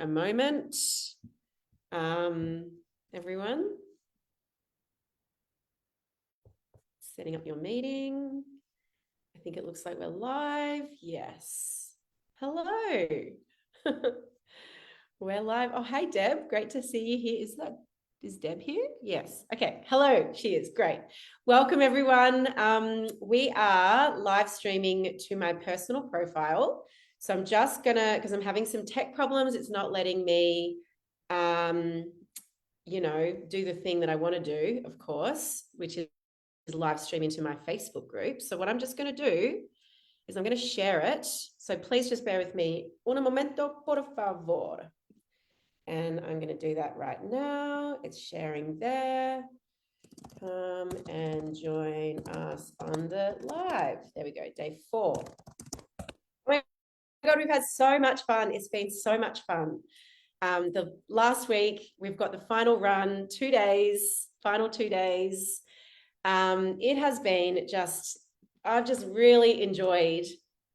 a moment. Everyone, setting up your meeting. I think it looks like we're live. Yes. Hello. We're live. Oh, hey, Deb. Great to see you here. Is Deb here? Yes. Okay. Hello. She is. Great. Welcome, everyone. We are live streaming to my personal profile. So I'm just gonna, because I'm having some tech problems, it's not letting me, do the thing that I want to do, of course, which is live stream into my Facebook group. So what I'm just going to do is I'm going to share it. So please just bear with me. Un momento, por favor. And I'm going to do that right now. It's sharing there. Come and join us on the live. There we go, day 4. Oh my God, we've had so much fun. It's been so much fun. The last week, we've got the final run, 2 days, final 2 days. It has been I've just really enjoyed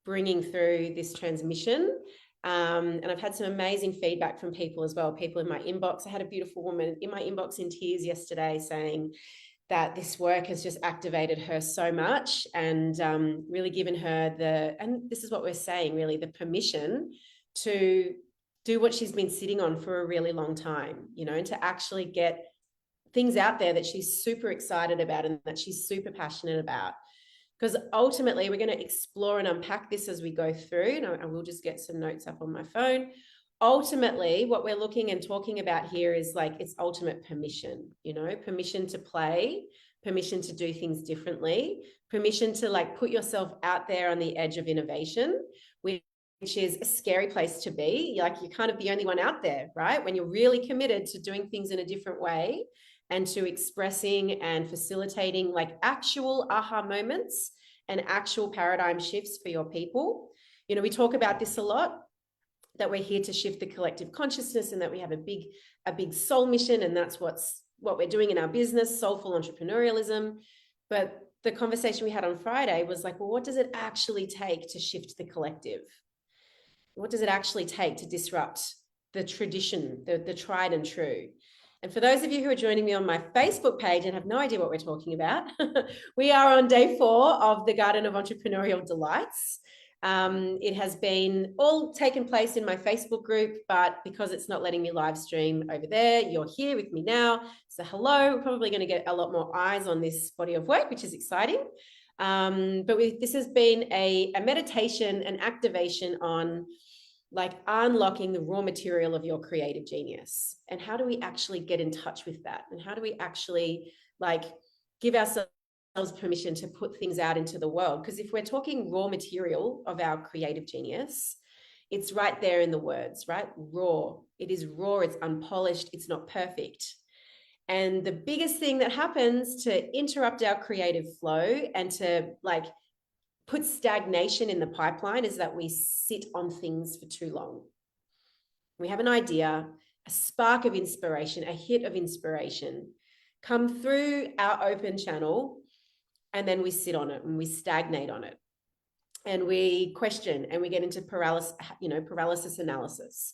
bringing through this transmission. And I've had some amazing feedback from people as well, people in my inbox. I had a beautiful woman in my inbox in tears yesterday saying that this work has just activated her so much and really given her and this is what we're saying, really, the permission to do what she's been sitting on for a really long time, and to actually get things out there that she's super excited about and that she's super passionate about. Because ultimately, we're going to explore and unpack this as we go through. And I will just get some notes up on my phone. Ultimately, what we're looking and talking about here is it's ultimate permission, permission to play, permission to do things differently, permission to put yourself out there on the edge of innovation, which is a scary place to be. You're kind of the only one out there, right? When you're really committed to doing things in a different way and to expressing and facilitating actual aha moments and actual paradigm shifts for your people. We talk about this a lot, that we're here to shift the collective consciousness and that we have a big soul mission, and that's what we're doing in our business, soulful entrepreneurialism. But the conversation we had on Friday was well, what does it actually take to shift the collective? What does it actually take to disrupt the tradition, the tried and true? And for those of you who are joining me on my Facebook page and have no idea what we're talking about, we are on day 4 of the Garden of Entrepreneurial Delights. It has been all taken place in my Facebook group, but because it's not letting me live stream over there, you're here with me now. So hello, we're probably going to get a lot more eyes on this body of work, which is exciting. But this has been a meditation, an activation on unlocking the raw material of your creative genius. And how do we actually get in touch with that? And how do we actually give ourselves permission to put things out into the world? Because if we're talking raw material of our creative genius, it's right there in the words, right? Raw. It is raw, it's unpolished, it's not perfect. And the biggest thing that happens to interrupt our creative flow and to put stagnation in the pipeline is that we sit on things for too long. We have an idea, a spark of inspiration, a hit of inspiration come through our open channel, and then we sit on it and we stagnate on it. And we question and we get into paralysis analysis.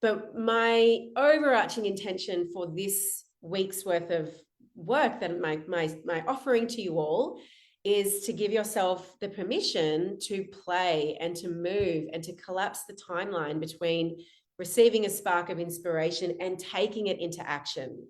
But my overarching intention for this week's worth of work, that my offering to you all, is to give yourself the permission to play and to move and to collapse the timeline between receiving a spark of inspiration and taking it into action.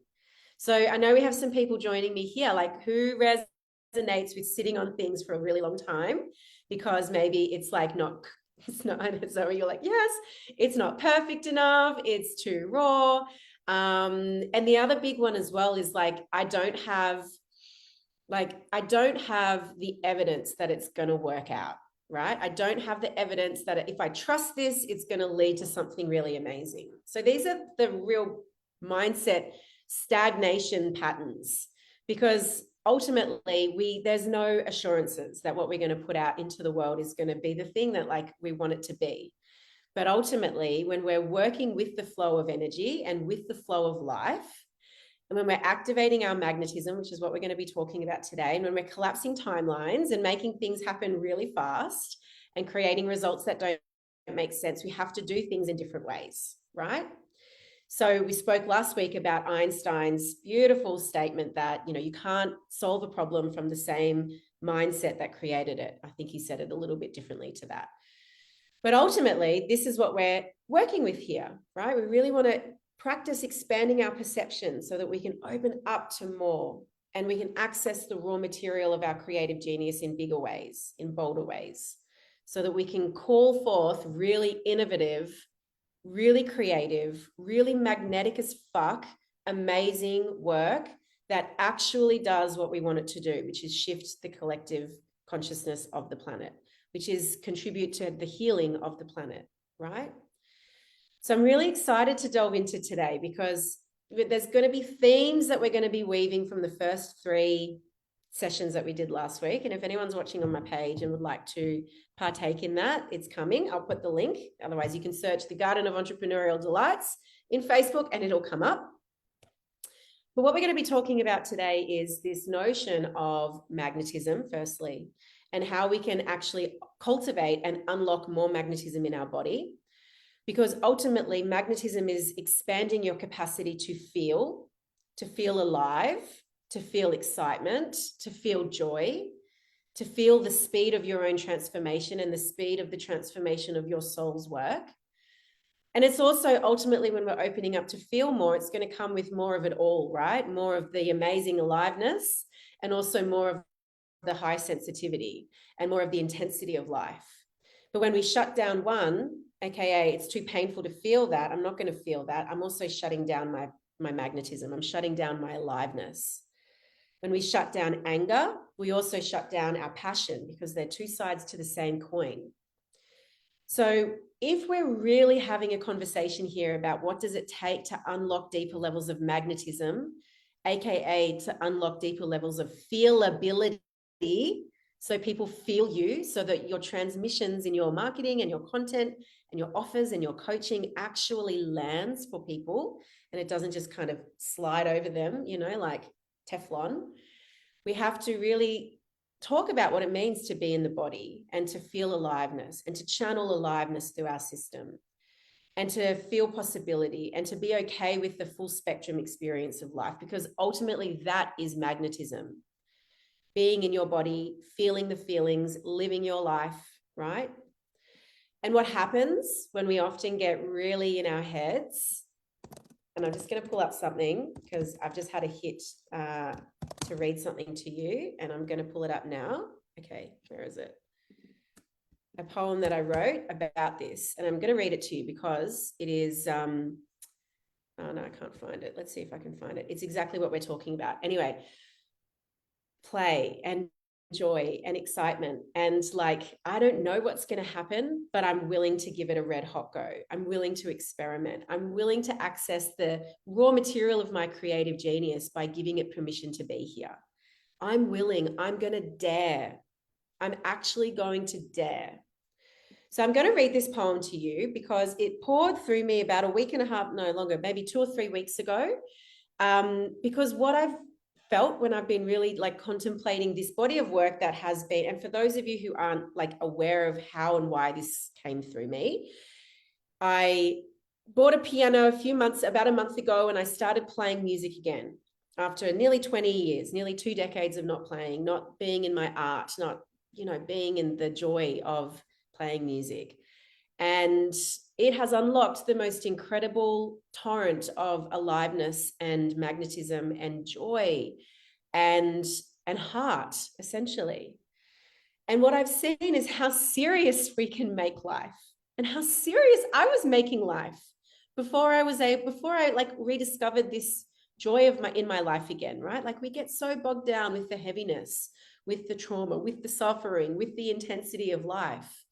So I know we have some people joining me here, who resonates with sitting on things for a really long time, because maybe it's not, so you're yes, it's not perfect enough, it's too raw. And the other big one as well is I don't have the evidence that it's going to work out, right? I don't have the evidence that if I trust this, it's going to lead to something really amazing. So these are the real mindset stagnation patterns, because ultimately there's no assurances that what we're going to put out into the world is going to be the thing that we want it to be. But ultimately, when we're working with the flow of energy and with the flow of life, and when we're activating our magnetism, which is what we're going to be talking about today, and when we're collapsing timelines and making things happen really fast and creating results that don't make sense, we have to do things in different ways. right? So we spoke last week about Einstein's beautiful statement that, you can't solve a problem from the same mindset that created it. I think he said it a little bit differently to that. But ultimately, this is what we're working with here, right? We really want to practice expanding our perception so that we can open up to more and we can access the raw material of our creative genius in bigger ways, in bolder ways, so that we can call forth really innovative, really creative, really magnetic as fuck, amazing work that actually does what we want it to do, which is shift the collective consciousness of the planet, which is contribute to the healing of the planet, right? So I'm really excited to delve into today because there's going to be themes that we're going to be weaving from the first 3 sessions that we did last week. And if anyone's watching on my page and would like to partake in that, it's coming. I'll put the link. Otherwise, you can search the Garden of Entrepreneurial Delights in Facebook and it'll come up. But what we're going to be talking about today is this notion of magnetism, firstly, and how we can actually cultivate and unlock more magnetism in our body. Because ultimately, magnetism is expanding your capacity to feel alive, to feel excitement, to feel joy, to feel the speed of your own transformation and the speed of the transformation of your soul's work. And it's also ultimately when we're opening up to feel more, it's going to come with more of it all, right? More of the amazing aliveness and also more of the high sensitivity and more of the intensity of life. But when we shut down one, AKA it's too painful to feel that, I'm not going to feel that, I'm also shutting down my magnetism. I'm shutting down my aliveness. When we shut down anger, we also shut down our passion because they're 2 sides to the same coin. So if we're really having a conversation here about what does it take to unlock deeper levels of magnetism, AKA to unlock deeper levels of feelability, so people feel you, so that your transmissions in your marketing and your content and your offers and your coaching actually lands for people and it doesn't just kind of slide over them, like Teflon. We have to really talk about what it means to be in the body and to feel aliveness and to channel aliveness through our system and to feel possibility and to be okay with the full spectrum experience of life, because ultimately that is magnetism. Being in your body, feeling the feelings, living your life, right? And what happens when we often get really in our heads, and I'm just going to pull up something because I've just had a hit to read something to you, and I'm going to pull it up now. Okay, where is it? A poem that I wrote about this, and I'm going to read it to you because it is, oh no, I can't find it. Let's see if I can find it. It's exactly what we're talking about. Anyway, play and joy and excitement. And I don't know what's going to happen, but I'm willing to give it a red hot go. I'm willing to experiment. I'm willing to access the raw material of my creative genius by giving it permission to be here. I'm willing. I'm going to dare. I'm actually going to dare. So I'm going to read this poem to you because it poured through me about a week and a half, no longer, maybe 2 or 3 weeks ago. Because what I've felt when I've been really contemplating this body of work that has been, and for those of you who aren't aware of how and why this came through me, I bought a piano about a month ago, and I started playing music again after nearly 20 years, nearly 2 decades of not playing, not being in my art, not, being in the joy of playing music. And it has unlocked the most incredible torrent of aliveness and magnetism and joy and heart, essentially. And what I've seen is how serious we can make life and how serious I was making life before I rediscovered this joy in my life again, right? We get so bogged down with the heaviness, with the trauma, with the suffering, with the intensity of life.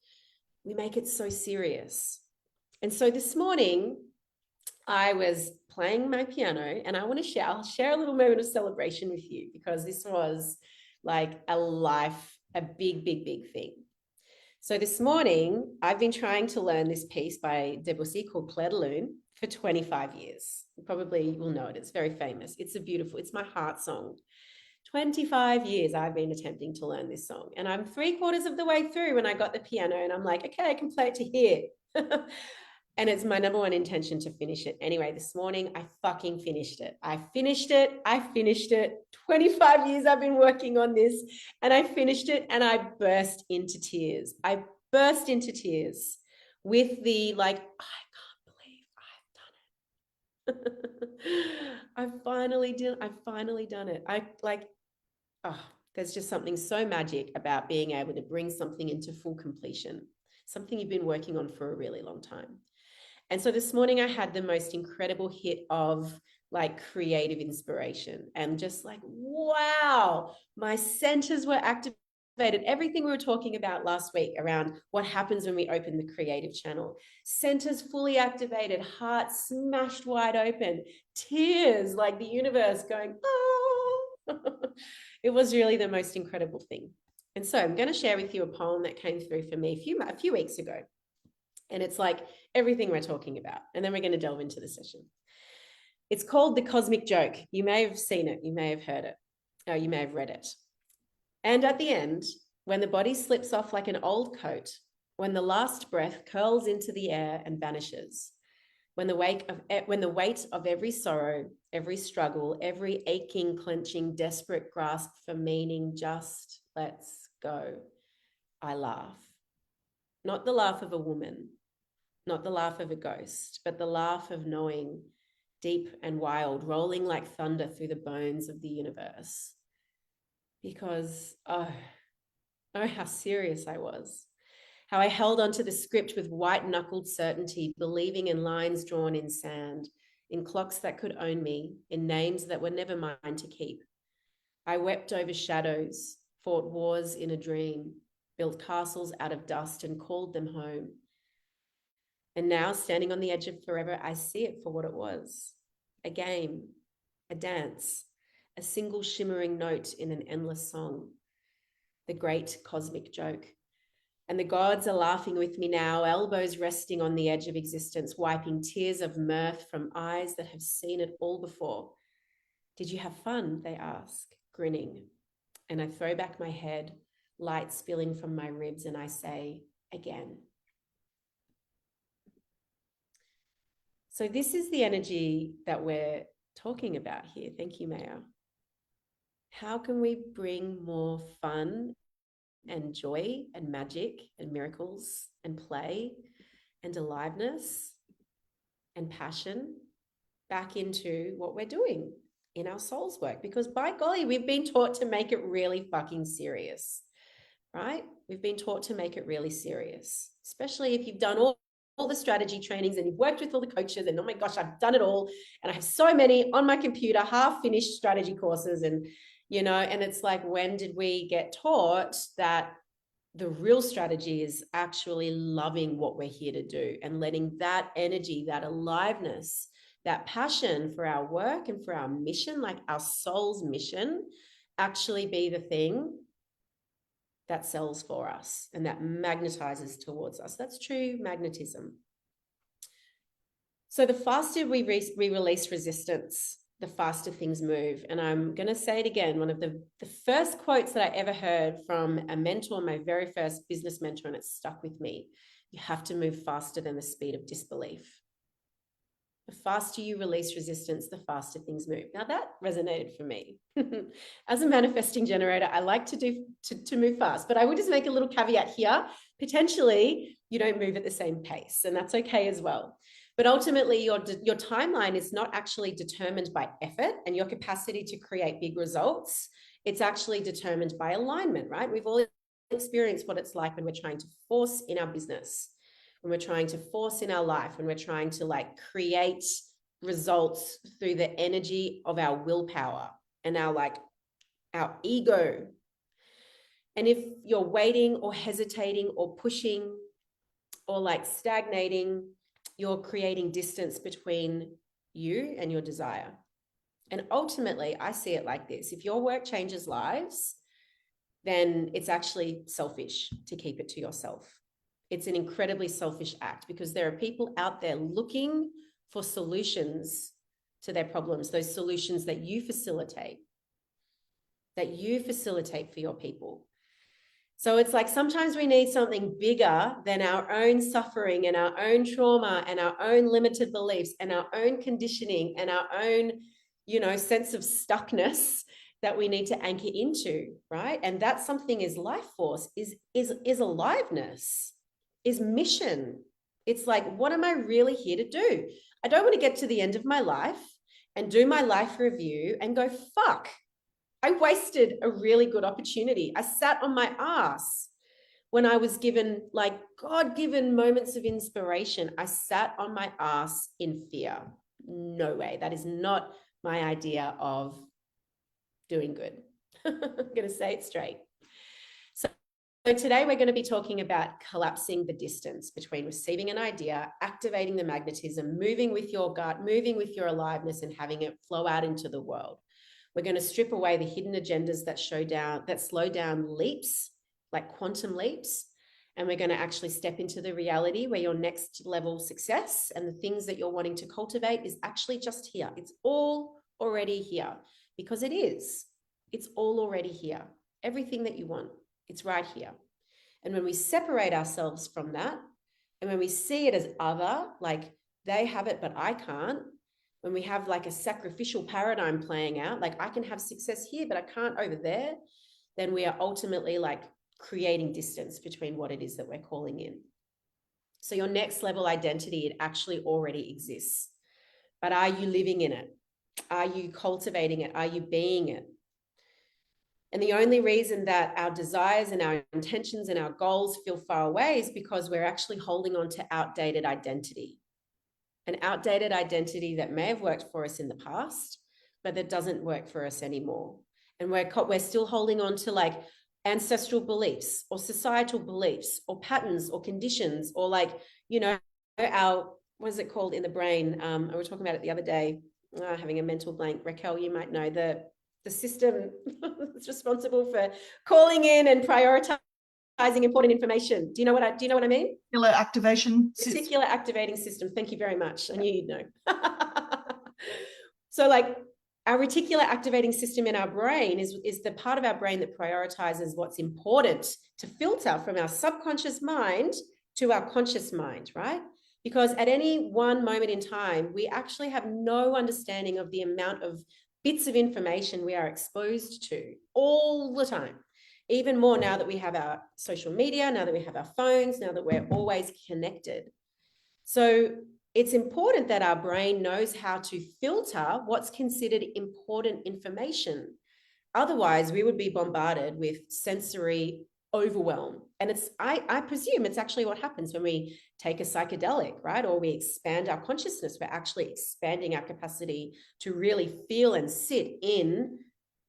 We make it so serious. And so this morning, I was playing my piano, and I'll share a little moment of celebration with you because this was a big, big, big thing. So this morning, I've been trying to learn this piece by Debussy called Clair de Lune for 25 years. You probably will know it. It's very famous. It's my heart song. 25 years I've been attempting to learn this song, and I'm 3/4 of the way through when I got the piano, and I'm like, okay, I can play it to here. And it's my number one intention to finish it. Anyway, this morning I fucking finished it. I finished it. 25 years I've been working on this, and I finished it, and I burst into tears. I burst into tears with the like, I can't believe I've done it. I've finally done it. I like, oh, there's just something so magic about being able to bring something into full completion, something you've been working on for a really long time. And so this morning I had the most incredible hit of like creative inspiration, and just like, wow, my centers were activated. Everything we were talking about last week around what happens when we open the creative channel, centers fully activated, heart smashed wide open, tears, like the universe going, oh. It was really the most incredible thing. And so I'm going to share with you a poem that came through for me a few weeks ago. And it's like everything we're talking about. And then we're going to delve into the session. It's called The Cosmic Joke. You may have seen it. You may have heard it. Or you may have read it. And at the end, when the body slips off like an old coat, when the last breath curls into the air and vanishes, when the weight of every sorrow, every struggle, every aching, clenching, desperate grasp for meaning just lets go, I laugh. Not the laugh of a woman, not the laugh of a ghost, but the laugh of knowing, deep and wild, rolling like thunder through the bones of the universe. Because, oh, how serious I was. How I held onto the script with white-knuckled certainty, believing in lines drawn in sand, in clocks that could own me, in names that were never mine to keep. I wept over shadows, fought wars in a dream, built castles out of dust and called them home. And now, standing on the edge of forever, I see it for what it was. A game, a dance, a single shimmering note in an endless song. The great cosmic joke. And the gods are laughing with me now, elbows resting on the edge of existence, wiping tears of mirth from eyes that have seen it all before. Did you have fun? They ask, grinning. And I throw back my head, light spilling from my ribs, and I say, again. So this is the energy that we're talking about here. Thank you, Maya. How can we bring more fun and joy and magic and miracles and play and aliveness and passion back into what we're doing in our soul's work? Because by golly, we've been taught to make it really fucking serious, right? We've been taught to make it really serious, especially if you've done all the strategy trainings and you've worked with all the coaches, and oh my gosh, I've done it all. And I have so many on my computer, half finished strategy courses. And, you know, and it's like, when did we get taught that the real strategy is actually loving what we're here to do and letting that energy, that aliveness, that passion for our work and for our mission, like our soul's mission, actually be the thing that sells for us and that magnetizes towards us. That's true magnetism. So the faster we release resistance, the faster things move. And I'm going to say it again. One of the first quotes that I ever heard from a mentor, my very first business mentor, and it stuck with me. You have to move faster than the speed of disbelief. The faster you release resistance, the faster things move. Now that resonated for me. As a manifesting generator, I like to move fast, but I would just make a little caveat here. Potentially, you don't move at the same pace, and that's okay as well. But ultimately, your timeline is not actually determined by effort and your capacity to create big results. It's actually determined by alignment, right? We've all experienced what it's like when we're trying to force in our business, when we're trying to force in our life, when we're trying to like create results through the energy of our willpower and our ego. And if you're waiting or hesitating or pushing or like stagnating, you're creating distance between you and your desire. And ultimately, I see it like this. If your work changes lives, then it's actually selfish to keep it to yourself. It's an incredibly selfish act because there are people out there looking for solutions to their problems, those solutions that you facilitate for your people. So it's like sometimes we need something bigger than our own suffering and our own trauma and our own limited beliefs and our own conditioning and our own, sense of stuckness that we need to anchor into, right? And that something is life force, is aliveness, is mission. It's like, what am I really here to do? I don't want to get to the end of my life and do my life review and go, fuck, I wasted a really good opportunity. I sat on my ass when I was given like God-given moments of inspiration. I sat on my ass in fear. No way. That is not my idea of doing good. I'm going to say it straight. So today we're going to be talking about collapsing the distance between receiving an idea, activating the magnetism, moving with your gut, moving with your aliveness, and having it flow out into the world. We're going to strip away the hidden agendas that slow down leaps, like quantum leaps. And we're going to actually step into the reality where your next level success and the things that you're wanting to cultivate is actually just here. It's all already here, because it is. It's all already here. Everything that you want, it's right here. And when we separate ourselves from that, and when we see it as other, like they have it, but I can't, when we have like a sacrificial paradigm playing out, like I can have success here, but I can't over there, then we are ultimately like creating distance between what it is that we're calling in. So your next level identity, it actually already exists. But are you living in it? Are you cultivating it? Are you being it? And the only reason that our desires and our intentions and our goals feel far away is because we're actually holding on to outdated identity. An outdated identity that may have worked for us in the past, but that doesn't work for us anymore. And we're still holding on to like ancestral beliefs or societal beliefs or patterns or conditions or like, our, what is it called in the brain? We were talking about it the other day, having a mental blank. Raquel, you might know the system that's responsible for calling in and prioritizing important information. Do you know what I mean? Reticular activation system. Reticular activating system. Thank you very much. I knew you'd know. So like our reticular activating system in our brain is the part of our brain that prioritizes what's important to filter from our subconscious mind to our conscious mind, right? Because at any one moment in time, we actually have no understanding of the amount of bits of information we are exposed to all the time. Even more now that we have our social media, now that we have our phones, now that we're always connected. So it's important that our brain knows how to filter what's considered important information. Otherwise, we would be bombarded with sensory overwhelm. And I presume it's actually what happens when we take a psychedelic, right? Or we expand our consciousness. We're actually expanding our capacity to really feel and sit in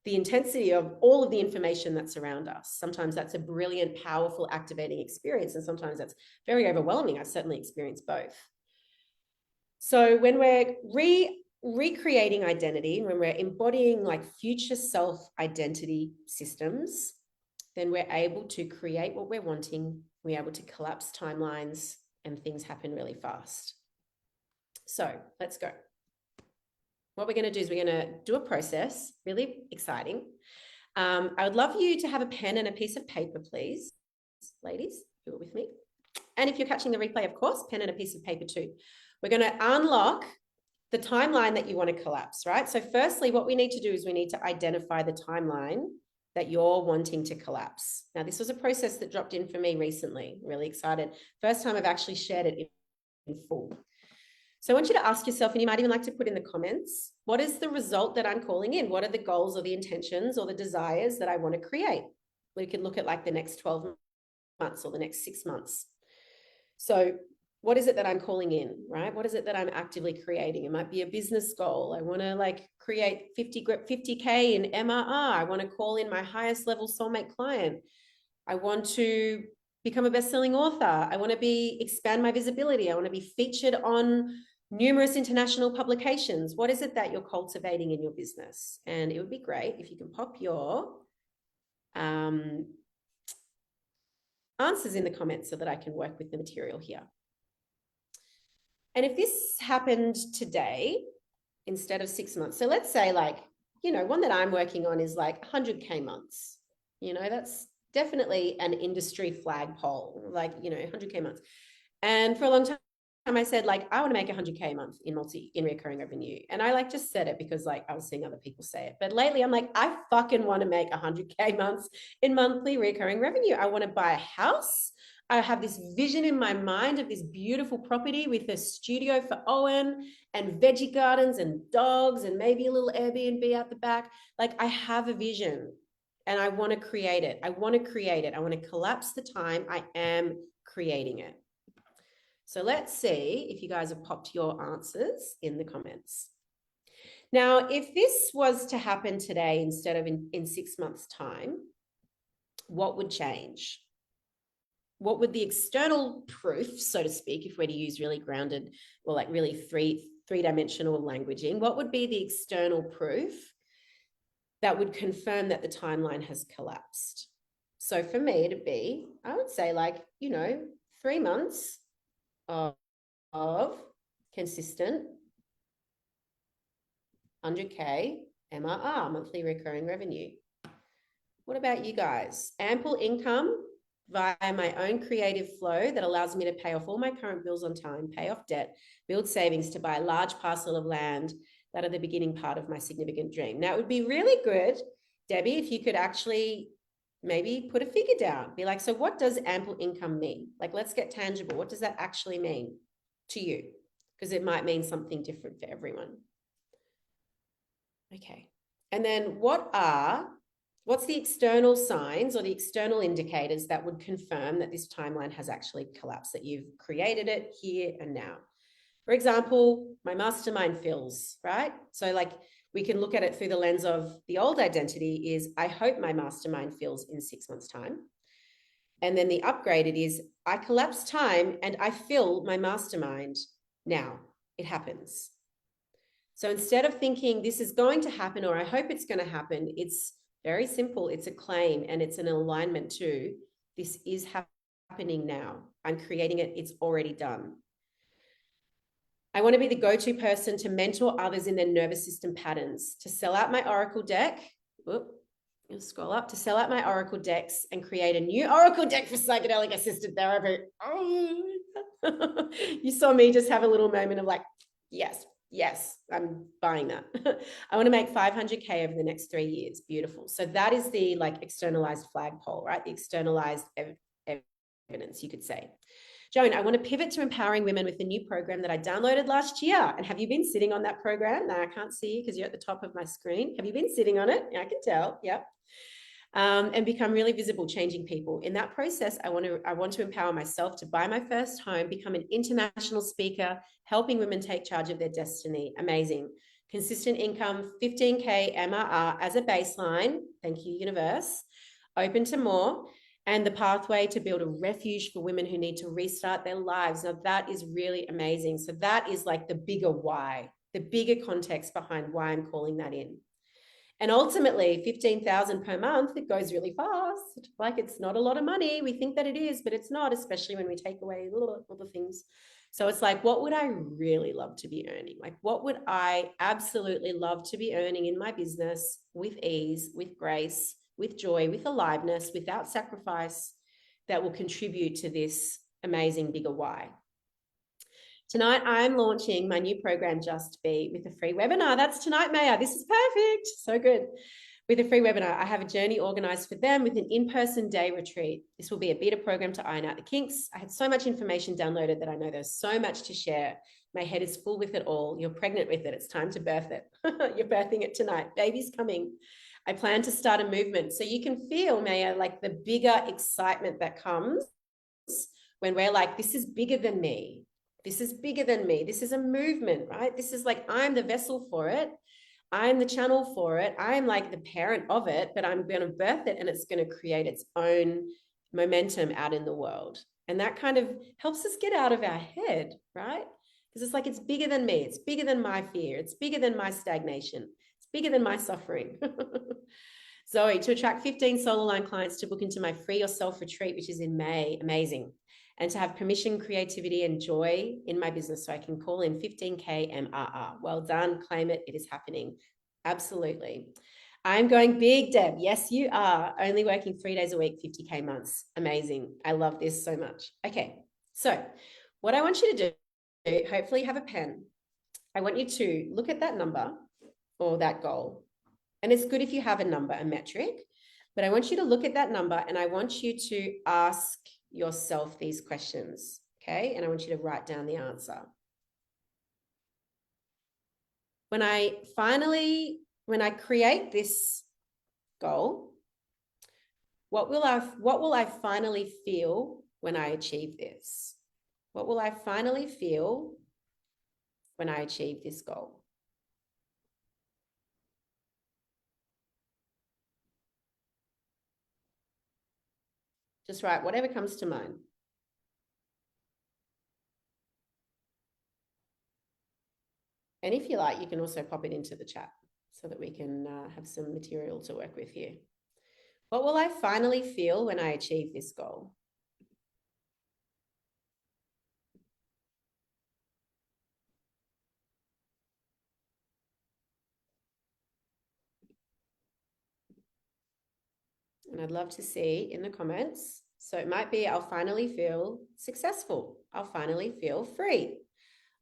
the intensity of all of the information that's around us. Sometimes that's a brilliant, powerful, activating experience. And sometimes that's very overwhelming. I've certainly experienced both. So when we're recreating identity, when we're embodying like future self identity systems, then we're able to create what we're wanting. We're able to collapse timelines and things happen really fast. So let's go. What we're going to do is we're going to do a process, really exciting. I would love you to have a pen and a piece of paper, please, ladies, who are with me. And if you're catching the replay, of course, pen and a piece of paper too. We're going to unlock the timeline that you want to collapse, right? So firstly, what we need to do is we need to identify the timeline that you're wanting to collapse. Now, this was a process that dropped in for me recently. Really excited. First time I've actually shared it in full. So I want you to ask yourself, and you might even like to put in the comments, what is the result that I'm calling in? What are the goals or the intentions or the desires that I want to create? We could look at like the next 12 months or the next 6 months. So what is it that I'm calling in, right? What is it that I'm actively creating? It might be a business goal. I want to like create 50K in MRR. I want to call in my highest level soulmate client. I want to become a best-selling author. I want to expand my visibility. I want to be featured on numerous international publications. What is it that you're cultivating in your business? And it would be great if you can pop your answers in the comments so that I can work with the material here. And if this happened today instead of 6 months, so let's say like, one that I'm working on is like 100K months. That's definitely an industry flagpole, like, you know, 100K months. And for a long time, I said, like, I want to make 100K a month in recurring revenue. And I like just said it because like I was seeing other people say it. But lately I'm like, I fucking want to make 100K months in monthly recurring revenue. I want to buy a house. I have this vision in my mind of this beautiful property with a studio for Owen and veggie gardens and dogs and maybe a little Airbnb out the back. Like, I have a vision and I want to create it. I want to create it. I want to collapse the time. I am creating it. So let's see if you guys have popped your answers in the comments. Now, if this was to happen today instead of in 6 months' time, what would change? What would the external proof, so to speak, if we're to use really grounded or like really three-dimensional languaging, what would be the external proof that would confirm that the timeline has collapsed? So for me to be, I would say like, you know, 3 months of consistent 100K MRR, monthly recurring revenue. What about you guys? Ample income via my own creative flow that allows me to pay off all my current bills on time, pay off debt, build savings to buy a large parcel of land that are the beginning part of my significant dream. Now, it would be really good, Debbie, if you could actually maybe put a figure down. Be like, so what does ample income mean? Like, let's get tangible. What does that actually mean to you? Because it might mean something different for everyone. Okay. And then what's the external signs or the external indicators that would confirm that this timeline has actually collapsed, that you've created it here and now? For example, my mastermind fills, right? So like we can look at it through the lens of the old identity is, I hope my mastermind fills in 6 months' time. And then the upgraded is, I collapse time and I fill my mastermind now. It happens. So instead of thinking this is going to happen or I hope it's going to happen, it's very simple. It's a claim and it's an alignment to this is happening now. I'm creating it. It's already done. I want to be the go-to person to mentor others in their nervous system patterns, to sell out my Oracle deck. Whoop, you'll scroll up, to sell out my Oracle decks and create a new Oracle deck for psychedelic assisted therapy. Oh, you saw me just have a little moment of like, yes, I'm buying that. I want to make 500K over the next 3 years. Beautiful. So that is the like externalized flagpole, right? The externalized evidence, you could say. Joan, I want to pivot to empowering women with the new program that I downloaded last year. And have you been sitting on that program? No, I can't see you because you're at the top of my screen. Have you been sitting on it? Yeah, I can tell. Yep. And become really visible, changing people. In that process, I want to empower myself to buy my first home, become an international speaker, helping women take charge of their destiny. Amazing. Consistent income, 15K MRR as a baseline. Thank you, universe. Open to more. And the pathway to build a refuge for women who need to restart their lives. Now, that is really amazing. So that is like the bigger why, the bigger context behind why I'm calling that in. And ultimately, 15,000 per month, it goes really fast. Like, it's not a lot of money. We think that it is, but it's not, especially when we take away all the things. So it's like, what would I really love to be earning? Like, what would I absolutely love to be earning in my business with ease, with grace, with joy, with aliveness, without sacrifice, that will contribute to this amazing bigger why? Tonight, I'm launching my new program, Just Be, with a free webinar. That's tonight, Maya. This is perfect. So good. With a free webinar, I have a journey organized for them with an in-person day retreat. This will be a beta program to iron out the kinks. I had so much information downloaded that I know there's so much to share. My head is full with it all. You're pregnant with it. It's time to birth it. You're birthing it tonight. Baby's coming. I plan to start a movement. So you can feel, Maya, like the bigger excitement that comes when we're like, this is bigger than me. This is bigger than me. This is a movement, right? This is like, I'm the vessel for it. I'm the channel for it. I'm like the parent of it, but I'm going to birth it and it's going to create its own momentum out in the world. And that kind of helps us get out of our head, right? Because it's like, it's bigger than me. It's bigger than my fear. It's bigger than my stagnation. It's bigger than my suffering. Zoe, to attract 15 solar line clients to book into my free yourself retreat, which is in May. Amazing. And to have permission, creativity, and joy in my business so I can call in 15K MRR. Well done, claim it, it is happening. Absolutely. I'm going big, Deb. Yes, you are. Only working 3 days a week, 50K months. Amazing. I love this so much. Okay. So what I want you to do, hopefully you have a pen. I want you to look at that number or that goal. And it's good if you have a number, a metric, but I want you to look at that number and I want you to ask yourself these questions. Okay. And I want you to write down the answer. When I create this goal, what will I finally feel when I achieve this? What will I finally feel when I achieve this goal? Just write whatever comes to mind. And if you like, you can also pop it into the chat so that we can have some material to work with here. What will I finally feel when I achieve this goal? And I'd love to see in the comments. So it might be, I'll finally feel successful. I'll finally feel free.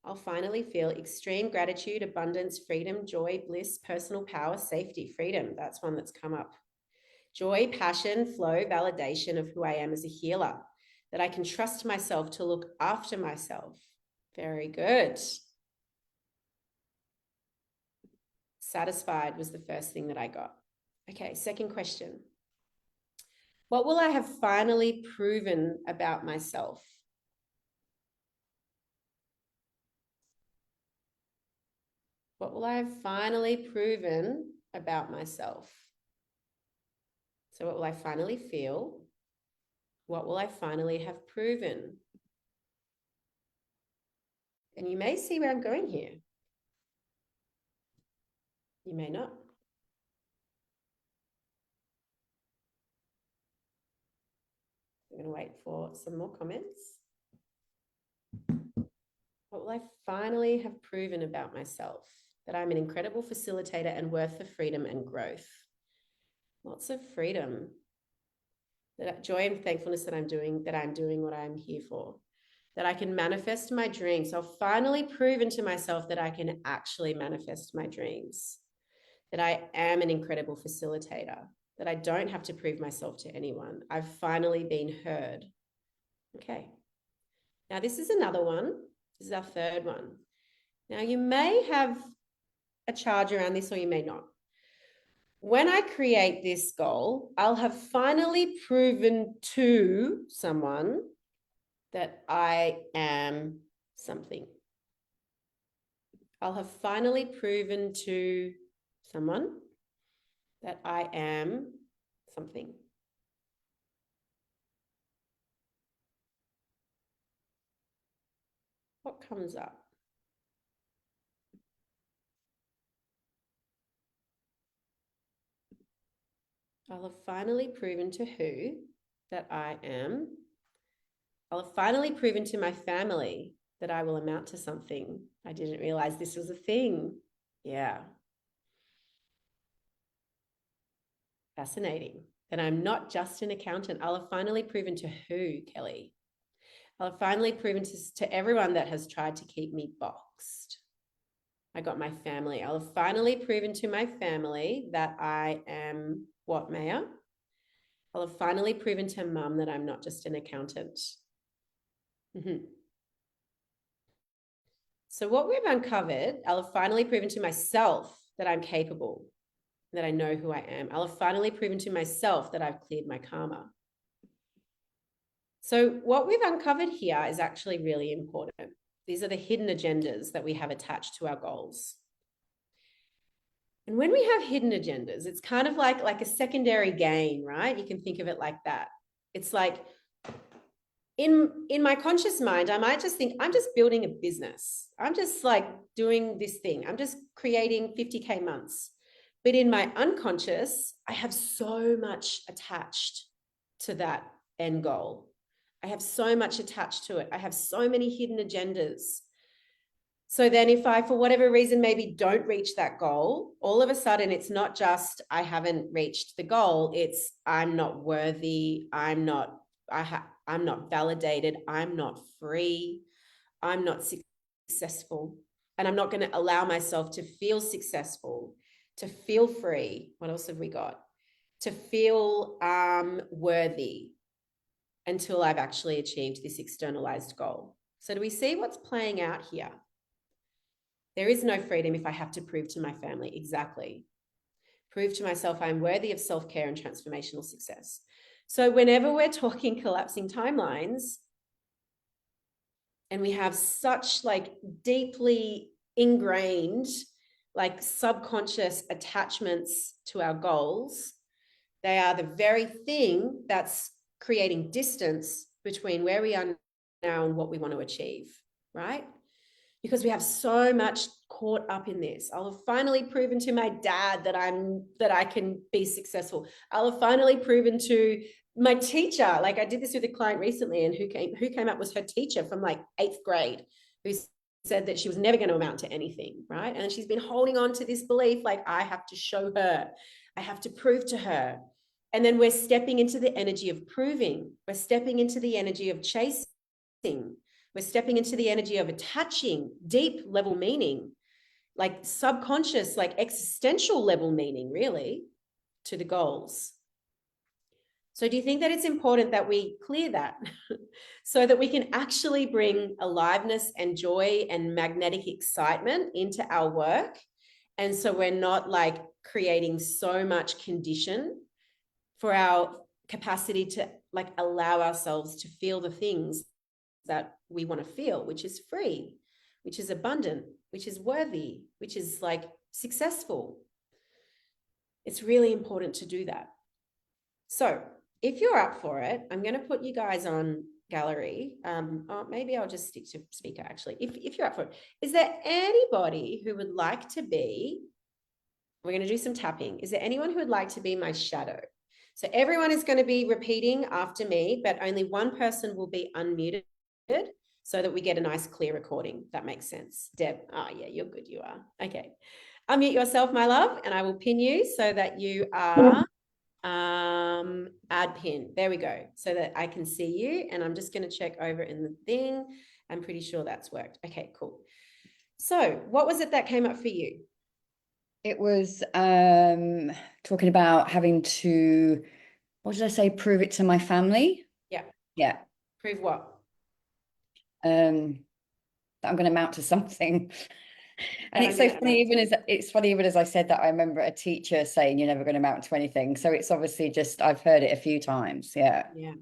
I'll finally feel extreme gratitude, abundance, freedom, joy, bliss, personal power, safety, freedom. That's one that's come up. Joy, passion, flow, validation of who I am as a healer, that I can trust myself to look after myself. Very good. Satisfied was the first thing that I got. Okay, second question. What will I have finally proven about myself? What will I have finally proven about myself? So what will I finally feel? What will I finally have proven? And you may see where I'm going here. You may not. I'm going to wait for some more comments. What will I finally have proven about myself? That I'm an incredible facilitator and worth the freedom and growth. Lots of freedom. That joy and thankfulness that I'm doing what I'm here for. That I can manifest my dreams. I've finally proven to myself that I can actually manifest my dreams. That I am an incredible facilitator. That I don't have to prove myself to anyone. I've finally been heard. Okay. Now, this is another one. This is our third one. Now, you may have a charge around this or you may not. When I create this goal, I'll have finally proven to someone that I am something. I'll have finally proven to someone that I am something. What comes up? I'll have finally proven to who that I am. I'll have finally proven to my family that I will amount to something. I didn't realize this was a thing. Yeah. Fascinating. That I'm not just an accountant. I'll have finally proven to who, Kelly? I'll have finally proven to everyone that has tried to keep me boxed. I got my family. I'll have finally proven to my family that I am what, Maya? I'll have finally proven to mum that I'm not just an accountant. So what we've uncovered, I'll have finally proven to myself that I'm capable, that I know who I am. I'll have finally proven to myself that I've cleared my karma. So what we've uncovered here is actually really important. These are the hidden agendas that we have attached to our goals. And when we have hidden agendas, it's kind of like a secondary gain, right? You can think of it like that. It's like in my conscious mind, I might just think, I'm just building a business. I'm just like doing this thing. I'm just creating 50K months. But in my unconscious, I have so much attached to that end goal. I have so much attached to it. I have so many hidden agendas. So then if I, for whatever reason, maybe don't reach that goal, all of a sudden it's not just I haven't reached the goal, it's I'm not worthy, I'm not validated, I'm not free, I'm not successful, and I'm not going to allow myself to feel successful, to feel free. What else have we got? To feel worthy until I've actually achieved this externalized goal. So do we see what's playing out here? There is no freedom if I have to prove to my family. Exactly. Prove to myself I'm worthy of self-care and transformational success. So whenever we're talking collapsing timelines, and we have such like deeply ingrained, like subconscious attachments to our goals, they are the very thing that's creating distance between where we are now and what we want to achieve, right? Because we have so much caught up in this. I'll have finally proven to my dad that I can be successful. I'll have finally proven to my teacher. Like I did this with a client recently, and who came up was her teacher from like 8th grade, who said that she was never going to amount to anything, right? And she's been holding on to this belief, like I have to show her, I have to prove to her. And then we're stepping into the energy of proving. We're stepping into the energy of chasing. We're stepping into the energy of attaching deep level meaning, like subconscious, like existential level meaning, really, to the goals. So do you think that it's important that we clear that so that we can actually bring aliveness and joy and magnetic excitement into our work? And so we're not like creating so much condition for our capacity to like allow ourselves to feel the things that we want to feel, which is free, which is abundant, which is worthy, which is like successful. It's really important to do that. So if you're up for it, I'm going to put you guys on gallery. Maybe I'll just stick to speaker actually. If you're up for it, is there anybody who would like to be, we're going to do some tapping. Is there anyone who would like to be my shadow? So everyone is going to be repeating after me, but only one person will be unmuted so that we get a nice clear recording. That makes sense. Deb, yeah, you're good, you are. Okay. Unmute yourself, my love, and I will pin you so that you are add pin. There we go. So that I can see you, and I'm just going to check over in the thing. I'm pretty sure that's worked. Okay, cool. So what was it that came up for you? It was talking about having to, what did I say? Prove it to my family. Yeah. Yeah. Prove what? That I'm going to amount to something. And it's I'm so gonna funny, even as I said that, I remember a teacher saying you're never going to amount to anything. So it's obviously just, I've heard it a few times. Yeah. Yeah.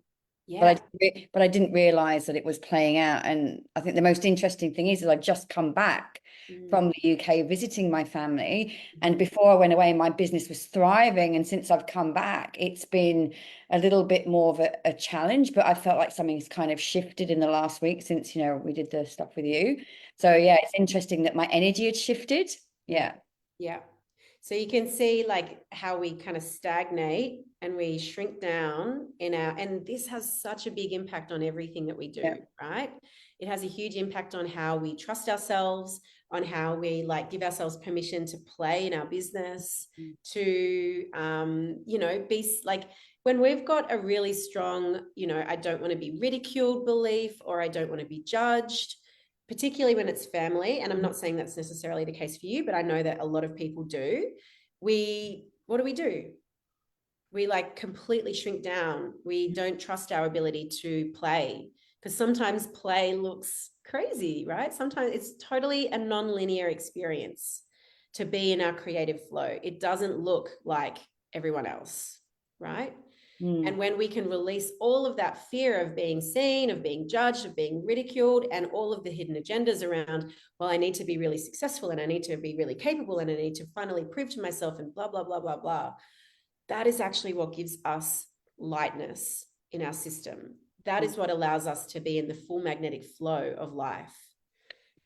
But Yeah. I didn't realize that it was playing out. And I think the most interesting thing is that I've just come back from the UK visiting my family. And before I went away, my business was thriving. And since I've come back, it's been a little bit more of a challenge, but I felt like something's kind of shifted in the last week since, you know, we did the stuff with you. So yeah, it's interesting that my energy had shifted. Yeah. Yeah. So you can see like how we kind of stagnate and we shrink down in our, and this has such a big impact on everything that we do, Yeah. right? It has a huge impact on how we trust ourselves, on how we like give ourselves permission to play in our business, to, you know, be like, when we've got a really strong, you know, I don't want to be ridiculed belief, or I don't want to be judged, particularly when it's family. And I'm not saying that's necessarily the case for you, but I know that a lot of people do. What do? We like completely shrink down. We don't trust our ability to play, because sometimes play looks crazy, right? Sometimes it's totally a non-linear experience to be in our creative flow. It doesn't look like everyone else, right? And when we can release all of that fear of being seen, of being judged, of being ridiculed, and all of the hidden agendas around, well, I need to be really successful, and I need to be really capable, and I need to finally prove to myself, and blah, blah, blah, blah, blah. That is actually what gives us lightness in our system. That is what allows us to be in the full magnetic flow of life.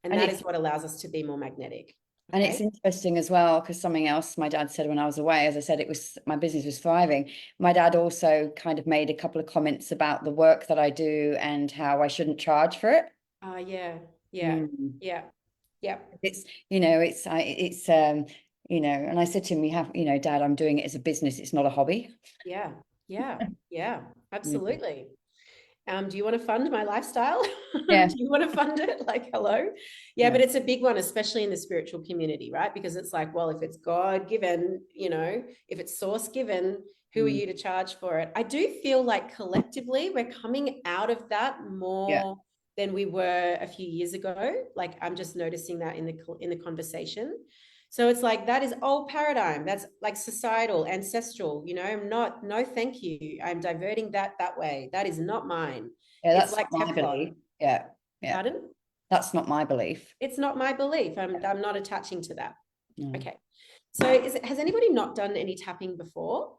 And that is what allows us to be more magnetic. And it's interesting as well, because something else my dad said when I was away, as I said, it was my business was thriving. My dad also kind of made a couple of comments about the work that I do and how I shouldn't charge for it. Yeah, yeah, yeah, Yeah. It's, and I said to him, Dad, I'm doing it as a business. It's not a hobby. Yeah. Yeah. Yeah. Mm. Absolutely. Do you want to fund my lifestyle? Yeah. Do you want to fund it? Like, hello? Yeah, Yeah. but it's a big one, especially in the spiritual community, right? Because it's like, well, if it's God given, if it's source given, who are Mm. you to charge for it? I do feel like collectively we're coming out of that Yeah. more than we were a few years ago. Like, I'm just noticing that in the conversation. So it's like that is old paradigm. That's like societal, ancestral. No, thank you. I'm diverting that way. That is not mine. Yeah, It's that's like not my belief. Teflon. Yeah. Yeah. Pardon? That's not my belief. It's not my belief. I'm not attaching to that. No. Okay. So has anybody not done any tapping before?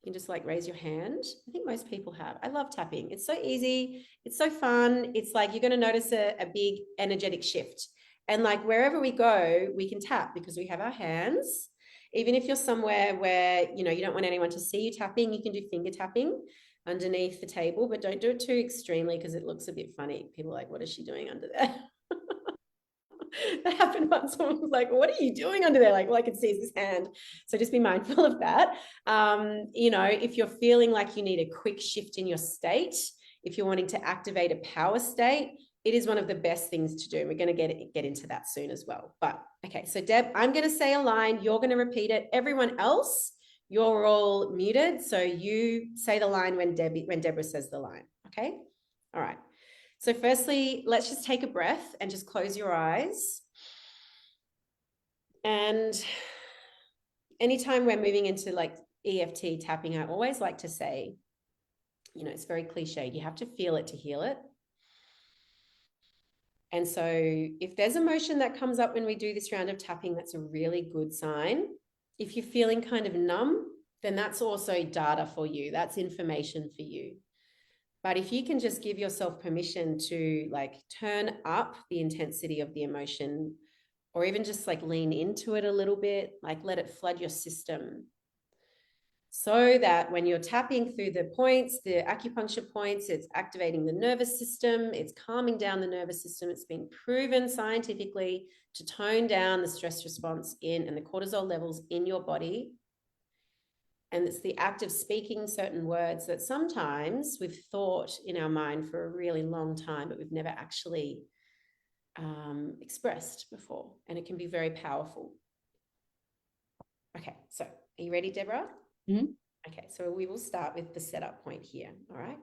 You can just like raise your hand. I think most people have. I love tapping. It's so easy. It's so fun. It's like you're going to notice a big energetic shift. And like wherever we go, we can tap because we have our hands. Even if you're somewhere where, you don't want anyone to see you tapping, you can do finger tapping underneath the table, but don't do it too extremely because it looks a bit funny. People are like, what is she doing under there? That happened once. Someone was like, what are you doing under there? Like, all I can see is this hand. So just be mindful of that. If you're feeling like you need a quick shift in your state, if you're wanting to activate a power state, it is one of the best things to do. We're going to get into that soon as well. But okay, so Deb, I'm going to say a line. You're going to repeat it. Everyone else, you're all muted. So you say the line when Deborah says the line. Okay. All right. So firstly, let's just take a breath and just close your eyes. And anytime we're moving into like EFT tapping, I always like to say, it's very cliched. You have to feel it to heal it. And so if there's emotion that comes up when we do this round of tapping, that's a really good sign. If you're feeling kind of numb, then that's also data for you. That's information for you. But if you can just give yourself permission to like turn up the intensity of the emotion, or even just like lean into it a little bit, like let it flood your system, so that when you're tapping through the points, the acupuncture points, it's activating the nervous system, it's calming down the nervous system. It's been proven scientifically to tone down the stress response and the cortisol levels in your body. And it's the act of speaking certain words that sometimes we've thought in our mind for a really long time, but we've never actually expressed before. And it can be very powerful. Okay, so are you ready, Deborah? Mm-hmm. Okay, so we will start with the setup point here, all right?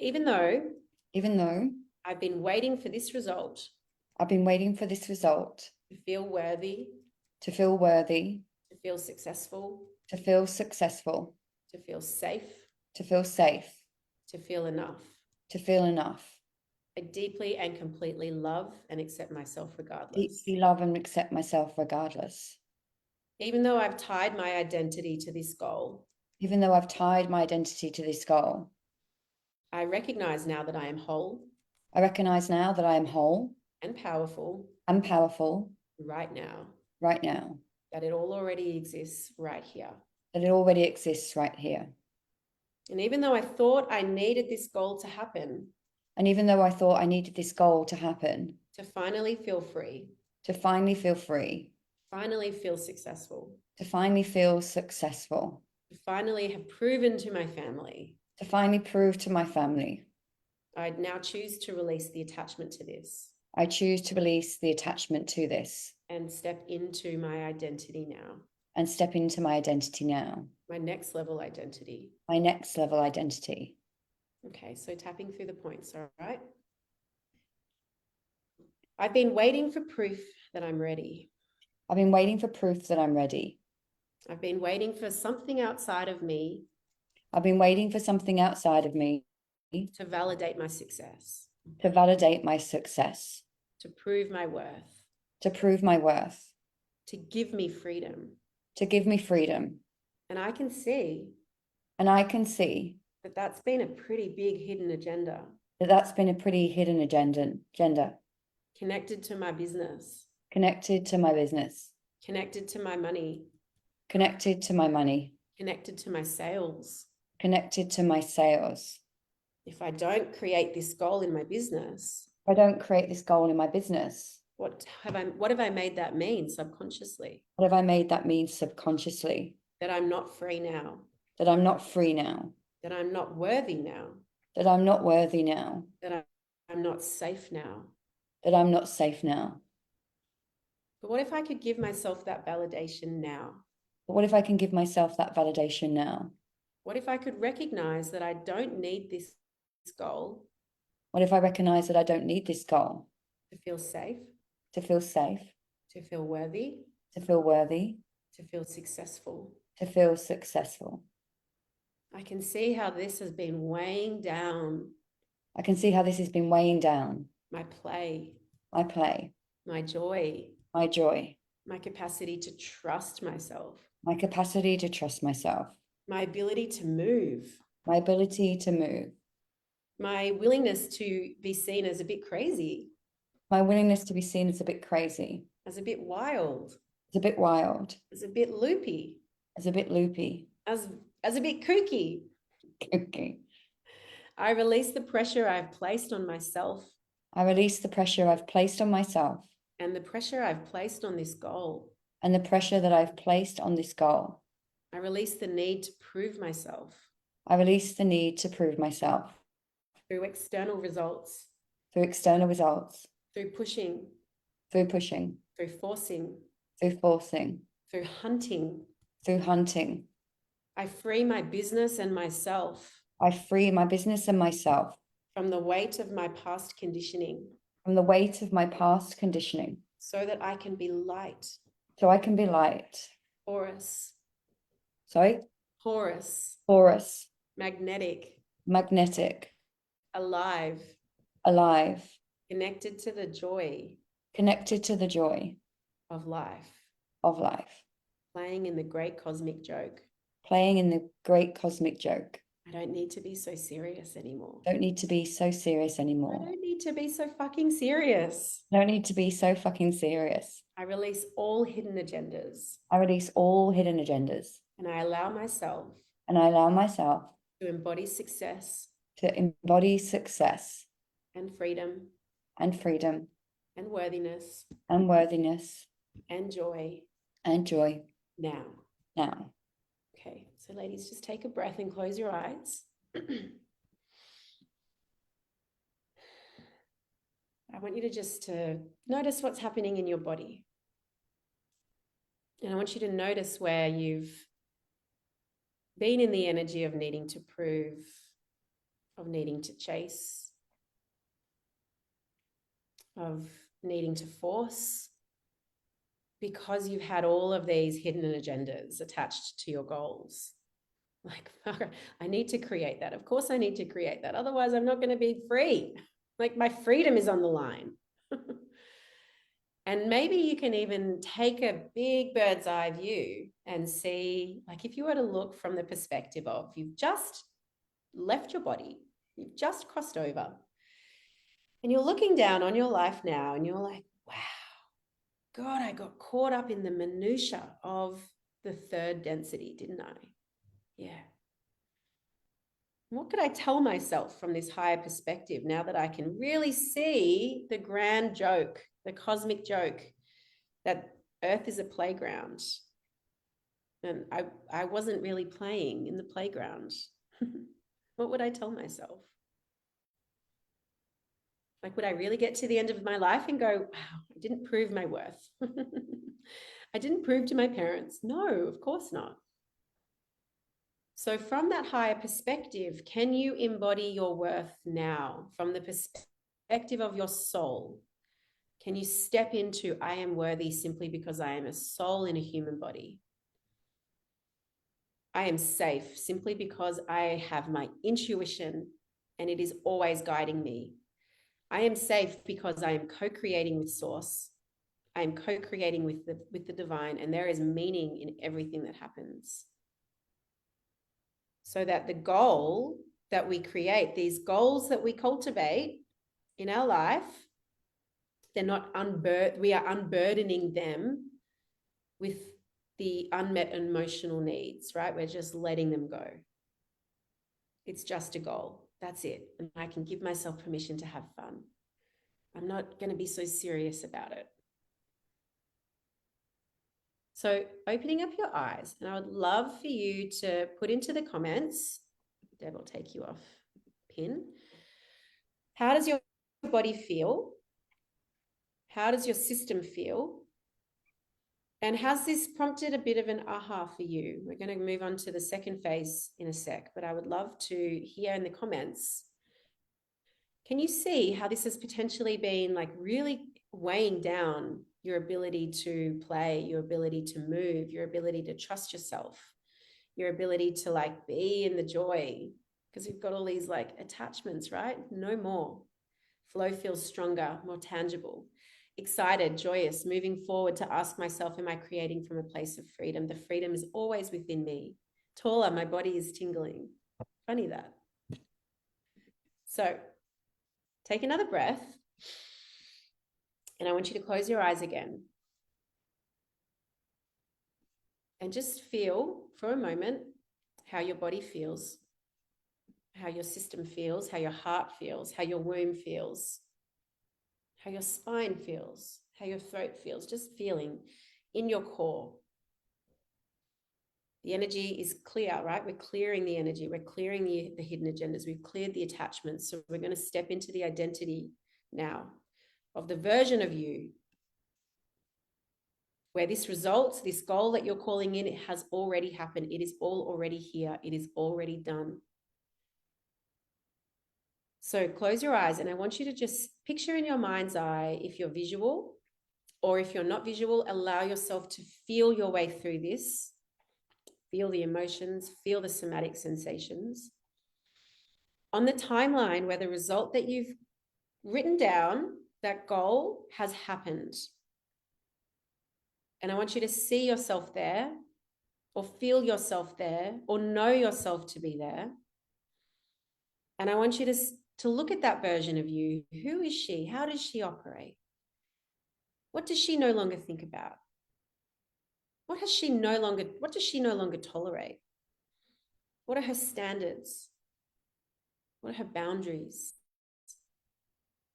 Even though I've been waiting for this result, I've been waiting for this result, to feel worthy, to feel worthy, to feel successful, to feel successful, to feel safe, to feel safe, to feel enough. to feel enough. I deeply and completely love and accept myself regardless. Deeply love and accept myself regardless. Even though I've tied my identity to this goal, even though I've tied my identity to this goal, I recognize now that I am whole. I recognize now that I am whole and powerful right now. That it all already exists right here. That it already exists right here. And even though I thought I needed this goal to happen, and even though I thought I needed this goal to happen, to finally feel free, to finally feel free, finally feel successful, to finally feel successful, to finally have proven to my family, to finally prove to my family, I now choose to release the attachment to this. I choose to release the attachment to this. And step into my identity now. And step into my identity now. My next level identity. My next level identity. Okay, so tapping through the points, all right? I've been waiting for proof that I'm ready. I've been waiting for proof that I'm ready. I've been waiting for something outside of me. I've been waiting for something outside of me. To validate my success. To validate my success. To prove my worth. To prove my worth. To give me freedom. To give me freedom. And I can see. That that's been a pretty big hidden agenda. That's been a pretty hidden agenda. Connected to my business. Connected to my business. Connected to my money. Connected to my money. Connected to my sales. Connected to my sales. If I don't create this goal in my business, if I don't create this goal in my business, what have I made that mean subconsciously? what have I made that mean subconsciously? That I'm not free now, That I'm not free now, that I'm not worthy now, that I'm not worthy now, that I'm not safe now. that I'm not safe now. But what if I could give myself that validation now? But what if I can give myself that validation now? What if I could recognize that I don't need this goal What if I recognize that I don't need this goal to feel safe, to feel safe, to feel worthy, to feel worthy, to feel successful? to feel successful? I can see how this has been weighing down I can see how this has been weighing down my play, my play, my joy, my joy, my capacity to trust myself, my capacity to trust myself, my ability to move, my ability to move, my willingness to be seen as a bit crazy, my willingness to be seen as a bit crazy, as a bit wild, as a bit wild, as a bit loopy, as a bit loopy. as a bit kooky. Okay. I release the pressure I've placed on myself I release the pressure I've placed on myself and the pressure I've placed on this goal. and the pressure that I've placed on this goal. I release the need to prove myself I release the need to prove myself through external results, through external results, through pushing, through pushing, through forcing, through forcing, through hunting. through hunting. I free my business and myself I free my business and myself from the weight of my past conditioning from the weight of my past conditioning so that I can be light, so I can be light. porous, Sorry? porous, Porous, magnetic, magnetic, alive, alive, connected to the joy connected to the joy of life, of life, playing in the great cosmic joke. playing in the great cosmic joke. I don't need to be so serious anymore. Don't need to be so serious I anymore. don't need to be so fucking serious. Don't need to be so fucking serious. I release all hidden agendas I release all hidden agendas and I allow myself and I allow myself to embody success to embody success and freedom and freedom and worthiness and worthiness and joy and joy now. now. Okay, so ladies, just take a breath and close your eyes. I want you to just notice what's happening in your body. And I want you to notice where you've been in the energy of needing to prove, of needing to chase, of needing to force, because you've had all of these hidden agendas attached to your goals. Like, I need to create that. Of course I need to create that. Otherwise I'm not going to be free. Like, my freedom is on the line. And maybe you can even take a big bird's eye view and see, like, if you were to look from the perspective of you've just left your body, you've just crossed over, and you're looking down on your life now and you're like, wow, God, I got caught up in the minutia of the third density, didn't I? Yeah. What could I tell myself from this higher perspective now that I can really see the grand joke, the cosmic joke, that Earth is a playground? And I wasn't really playing in the playground. What would I tell myself? Like, would I really get to the end of my life and go, wow, I didn't prove my worth? I didn't prove to my parents. No, of course not. So from that higher perspective, can you embody your worth now from the perspective of your soul? Can you step into, I am worthy simply because I am a soul in a human body? I am safe simply because I have my intuition and it is always guiding me. I am safe because I am co-creating with Source. I am co-creating with the divine, and there is meaning in everything that happens. So that the goal that we create, these goals that we cultivate in our life, they're not we are unburdening them with the unmet emotional needs, right? We're just letting them go. It's just a goal. That's it. And I can give myself permission to have fun. I'm not going to be so serious about it. So opening up your eyes, and I would love for you to put into the comments, Deb will take you off pin. How does your body feel? How does your system feel? And has this prompted a bit of an aha for you? We're going to move on to the second phase in a sec, but I would love to hear in the comments. Can you see how this has potentially been like really weighing down your ability to play, your ability to move, your ability to trust yourself, your ability to like be in the joy? Because we've got all these like attachments, right? No more. Flow feels stronger, more tangible, excited, joyous, moving forward to ask myself, am I creating from a place of freedom? The freedom is always within me. Taller, my body is tingling. Funny that. So take another breath. And I want you to close your eyes again. And just feel for a moment how your body feels, how your system feels, how your heart feels, how your womb feels, how your spine feels, how your throat feels, just feeling in your core. The energy is clear, right? We're clearing the energy. We're clearing the hidden agendas. We've cleared the attachments. So we're going to step into the identity now of the version of you where this result, this goal that you're calling in, it has already happened. It is all already here. It is already done. So close your eyes and I want you to just picture in your mind's eye, if you're visual or if you're not visual, allow yourself to feel your way through this. Feel the emotions, feel the somatic sensations. On the timeline where the result that you've written down, that goal has happened. And I want you to see yourself there or feel yourself there or know yourself to be there. And I want you to look at that version of you. Who is she? How does she operate? What does she no longer think about? What does she no longer tolerate? What are her standards? What are her boundaries?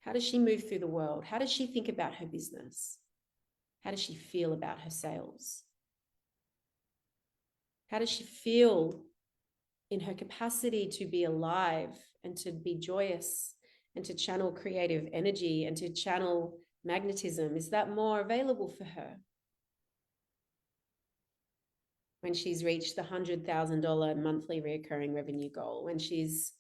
How does she move through the world? How does she think about her business? How does she feel about her sales? How does she feel in her capacity to be alive and to be joyous and to channel creative energy and to channel magnetism? Is that more available for her when she's reached the $100,000 monthly recurring revenue goal, when she's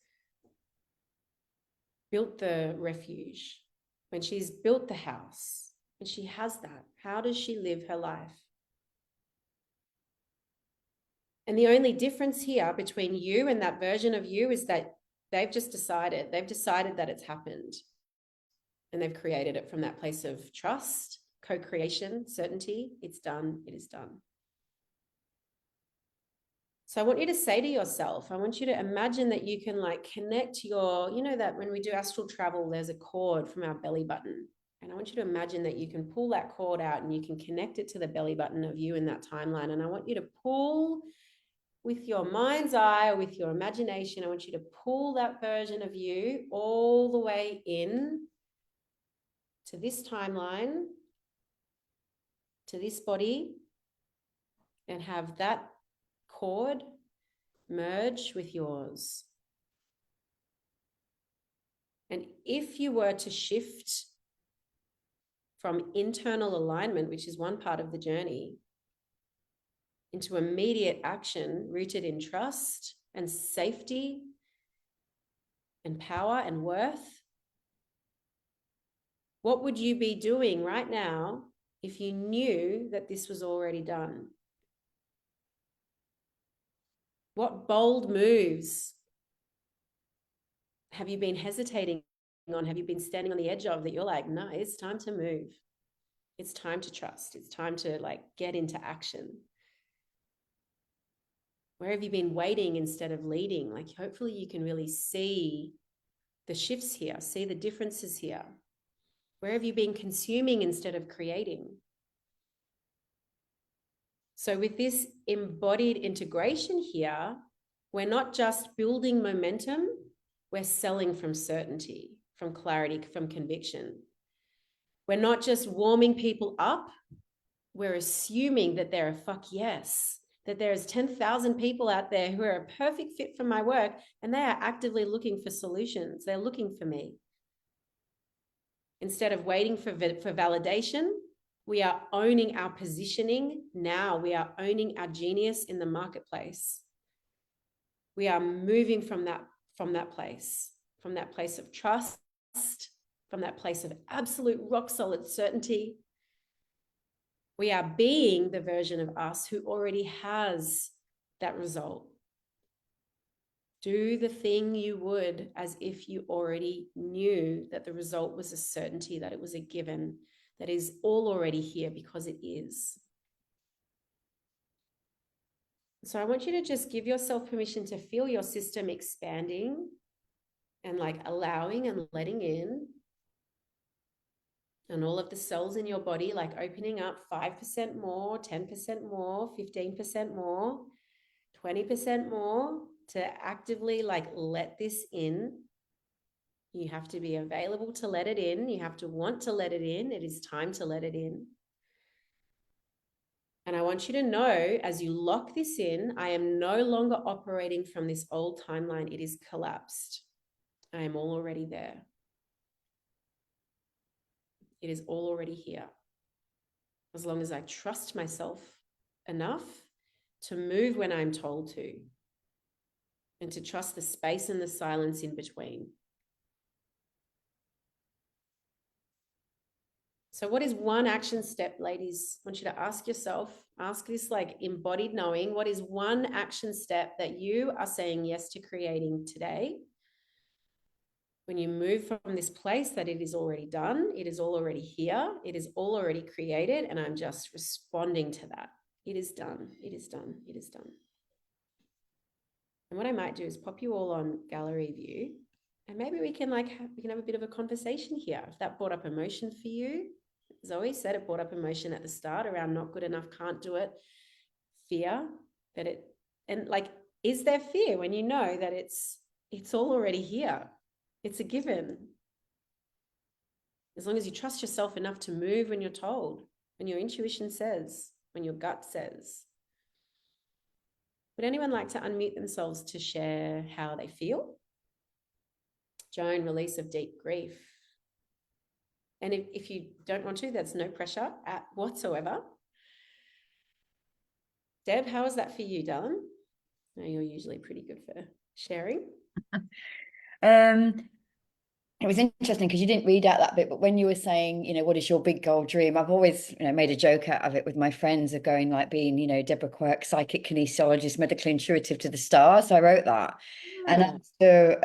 built the refuge, when she's built the house, and she has that? How does she live her life? And the only difference here between you and that version of you is that they've decided that it's happened. And they've created it from that place of trust, co-creation, certainty. It's done. It is done. So I want you to say to yourself, I want you to imagine that you can like connect your, you know, that when we do astral travel, there's a cord from our belly button. And I want you to imagine that you can pull that cord out and you can connect it to the belly button of you in that timeline. And I want you to pull with your mind's eye or with your imagination. I want you to pull that version of you all the way in to this timeline, to this body, and have that cord merge with yours. And if you were to shift from internal alignment, which is one part of the journey, into immediate action rooted in trust and safety and power and worth, what would you be doing right now if you knew that this was already done? What bold moves have you been hesitating on? Have you been standing on the edge of that you're like, no, it's time to move. It's time to trust. It's time to like get into action. Where have you been waiting instead of leading? Like, hopefully you can really see the shifts here, see the differences here. Where have you been consuming instead of creating? So with this embodied integration here, we're not just building momentum, We're selling from certainty, from clarity, from conviction. We're not just warming people up. We're assuming that they're a fuck yes, that there's 10,000 people out there who are a perfect fit for my work, and they are actively looking for solutions. They're looking for me. Instead of waiting for validation, we are owning our positioning now. We are owning our genius in the marketplace. We are moving from that place of trust, from that place of absolute rock solid certainty. We are being the version of us who already has that result. Do the thing you would as if you already knew that the result was a certainty, that it was a given, that is all already here because it is. So I want you to just give yourself permission to feel your system expanding and like allowing and letting in. And all of the cells in your body like opening up 5% more, 10% more, 15% more, 20% more, to actively like let this in. You have to be available to let it in. You have to want to let it in. It is time to let it in. And I want you to know, as you lock this in, I am no longer operating from this old timeline. It is collapsed. I am all already there. It is all already here. As long as I trust myself enough to move when I'm told to, and to trust the space and the silence in between. So what is one action step, ladies? I want you to ask yourself, ask this like embodied knowing, what is one action step that you are saying yes to creating today? When you move from this place that it is already done, it is all already here, it is all already created, and I'm just responding to that. It is done, it is done, it is done. And what I might do is pop you all on gallery view, and maybe we can have a bit of a conversation here. If that brought up emotion for you, Zoe said it brought up emotion at the start around not good enough, can't do it, fear that it, and like, is there fear when you know that it's all already here? It's a given. As long as you trust yourself enough to move when you're told, when your intuition says, when your gut says. Would anyone like to unmute themselves to share how they feel? Joan, release of deep grief. And if you don't want to, there's no pressure whatsoever. Deb, how is that for you, darling? I know you're usually pretty good for sharing. It was interesting because you didn't read out that bit, but when you were saying, what is your big goal dream? I've always, made a joke out of it with my friends of going like being, Deborah Quirk, psychic kinesiologist, medically intuitive to the stars. So I wrote that. And after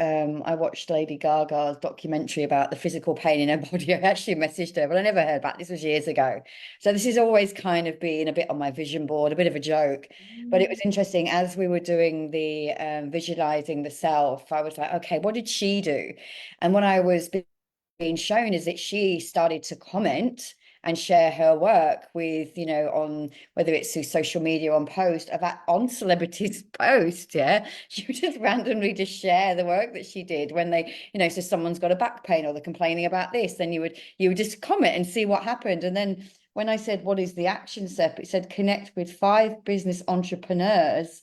I watched Lady Gaga's documentary about the physical pain in her body, I actually messaged her, but I never heard back. This was years ago. So this is always kind of being a bit on my vision board, a bit of a joke. But it was interesting as we were doing the visualizing the self, I was like, okay, what did she do? And what I was being shown is that she started to comment and share her work with, on whether it's through social media, on post, on celebrities' post, yeah. She would just randomly just share the work that she did when they, so someone's got a back pain or they're complaining about this, then you would just comment and see what happened. And then when I said, what is the action step? It said, connect with 5 business entrepreneurs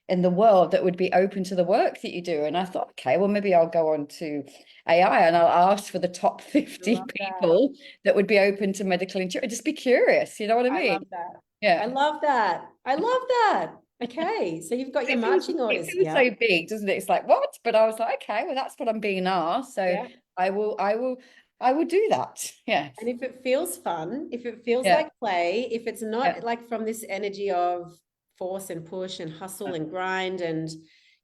in the world that would be open to the work that you do. And I thought, okay, well, maybe I'll go on to AI and I'll ask for the top 50 people that would be open to medical insurance. Just be curious, you know what I mean? I love that. Yeah. I love that. I love that. Okay. So you've got your marching orders. It feels so big, doesn't it? It's like, what? But I was like, okay, well, that's what I'm being asked. So yeah. I will do that. Yes. And if it feels fun, if it feels like play, if it's not like from this energy of force and push and hustle and grind and,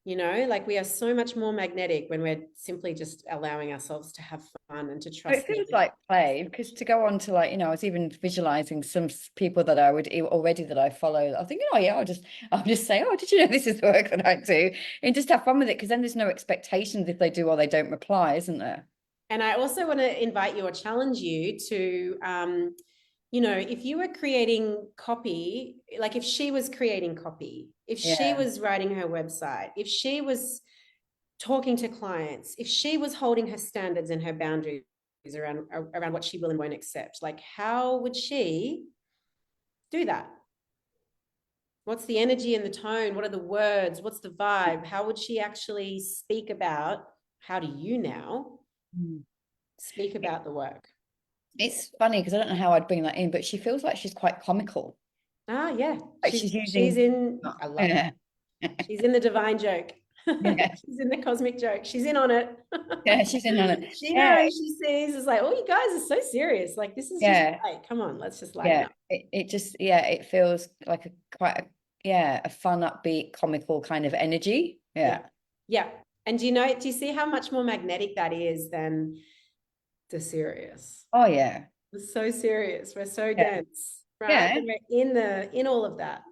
like we are so much more magnetic when we're simply just allowing ourselves to have fun and to trust. It feels like play, because to go on to I was even visualizing some people that I would already that I follow. I'm thinking, oh yeah, I'll just say, oh, did you know this is the work that I do, and just have fun with it, because then there's no expectations if they do or they don't reply, isn't there? And I also want to invite you or challenge you to, if you were creating copy, like if she was creating copy, if she was writing her website, if she was talking to clients, if she was holding her standards and her boundaries around what she will and won't accept, like how would she do that? What's the energy and the tone? What are the words? What's the vibe? How would she actually speak about, how do you now speak about the work? It's funny because I don't know how I'd bring that in, but she feels like she's quite comical. Ah, yeah. Like She's using, in, I love it. She's in the divine joke. yeah, She's in the cosmic joke. She's in on it. yeah, she's in on it. She Yeah, knows, she sees, it's like, oh, you guys are so serious. Like, this is just yeah, like, come on, let's just lighten yeah. up. It just, yeah, it feels like a fun, upbeat, comical kind of energy. Yeah. Yeah. Yeah. And do you see how much more magnetic that is than the serious? Oh yeah. We're so serious. We're so Yeah. dense, right? Yeah. And we're in all of that.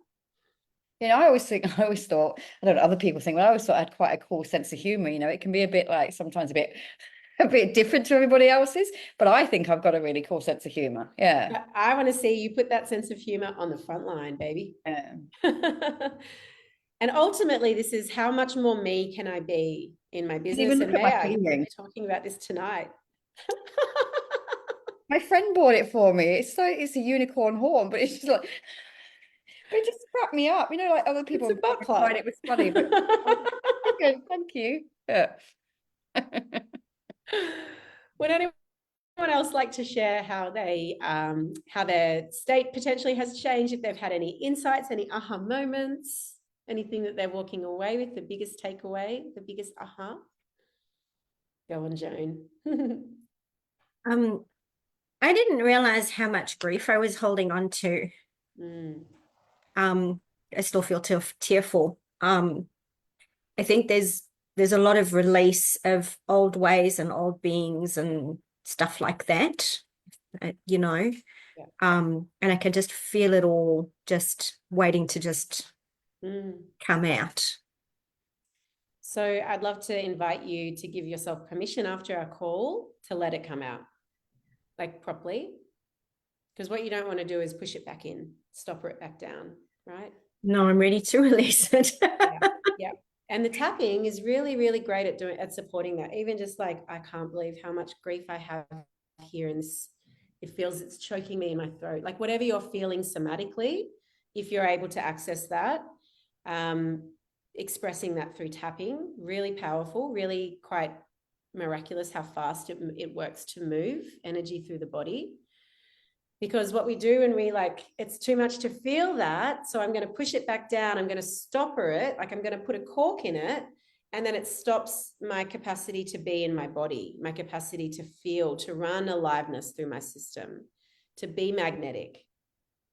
You know, I always thought, I don't know what other people think, but I always thought I had quite a cool sense of humor. You know, it can be a bit like sometimes a bit different to everybody else's, but I think I've got a really cool sense of humor. Yeah. I want to see you put that sense of humor on the front line, baby. Yeah. And ultimately, this is how much more me can I be in my business? Even And look at my Maya, you're going to earring. be talking about this tonight. My friend bought it for me. It's a unicorn horn, but it's just like, but it just cracked me up. You know, like other It's people a butt plug. tried it was funny, but okay, thank you. Yeah. Would anyone else like to share how their state potentially has changed, if they've had any insights, any aha moments, anything that they're walking away with, the biggest takeaway, the biggest aha? Go on, Joan. I didn't realize how much grief I was holding on to. I still feel tearful. I think there's a lot of release of old ways and old beings and stuff like that, you know. Yeah. And I can just feel it all just waiting to just come out. So I'd love to invite you to give yourself permission after our call to let it come out, like properly. Because what you don't want to do is push it back in, stop it back down, right? No, I'm ready to release it. Yeah. And the tapping is really, really great at supporting that. Even just like, I can't believe how much grief I have here, and it feels it's choking me in my throat. Like whatever you're feeling somatically, if you're able to access that, expressing that through tapping, really powerful, really quite miraculous how fast it works to move energy through the body. Because what we do when we like, it's too much to feel that, so I'm going to push it back down, I'm going to stopper it, like I'm going to put a cork in it, and then it stops my capacity to be in my body, my capacity to feel, to run aliveness through my system, to be magnetic,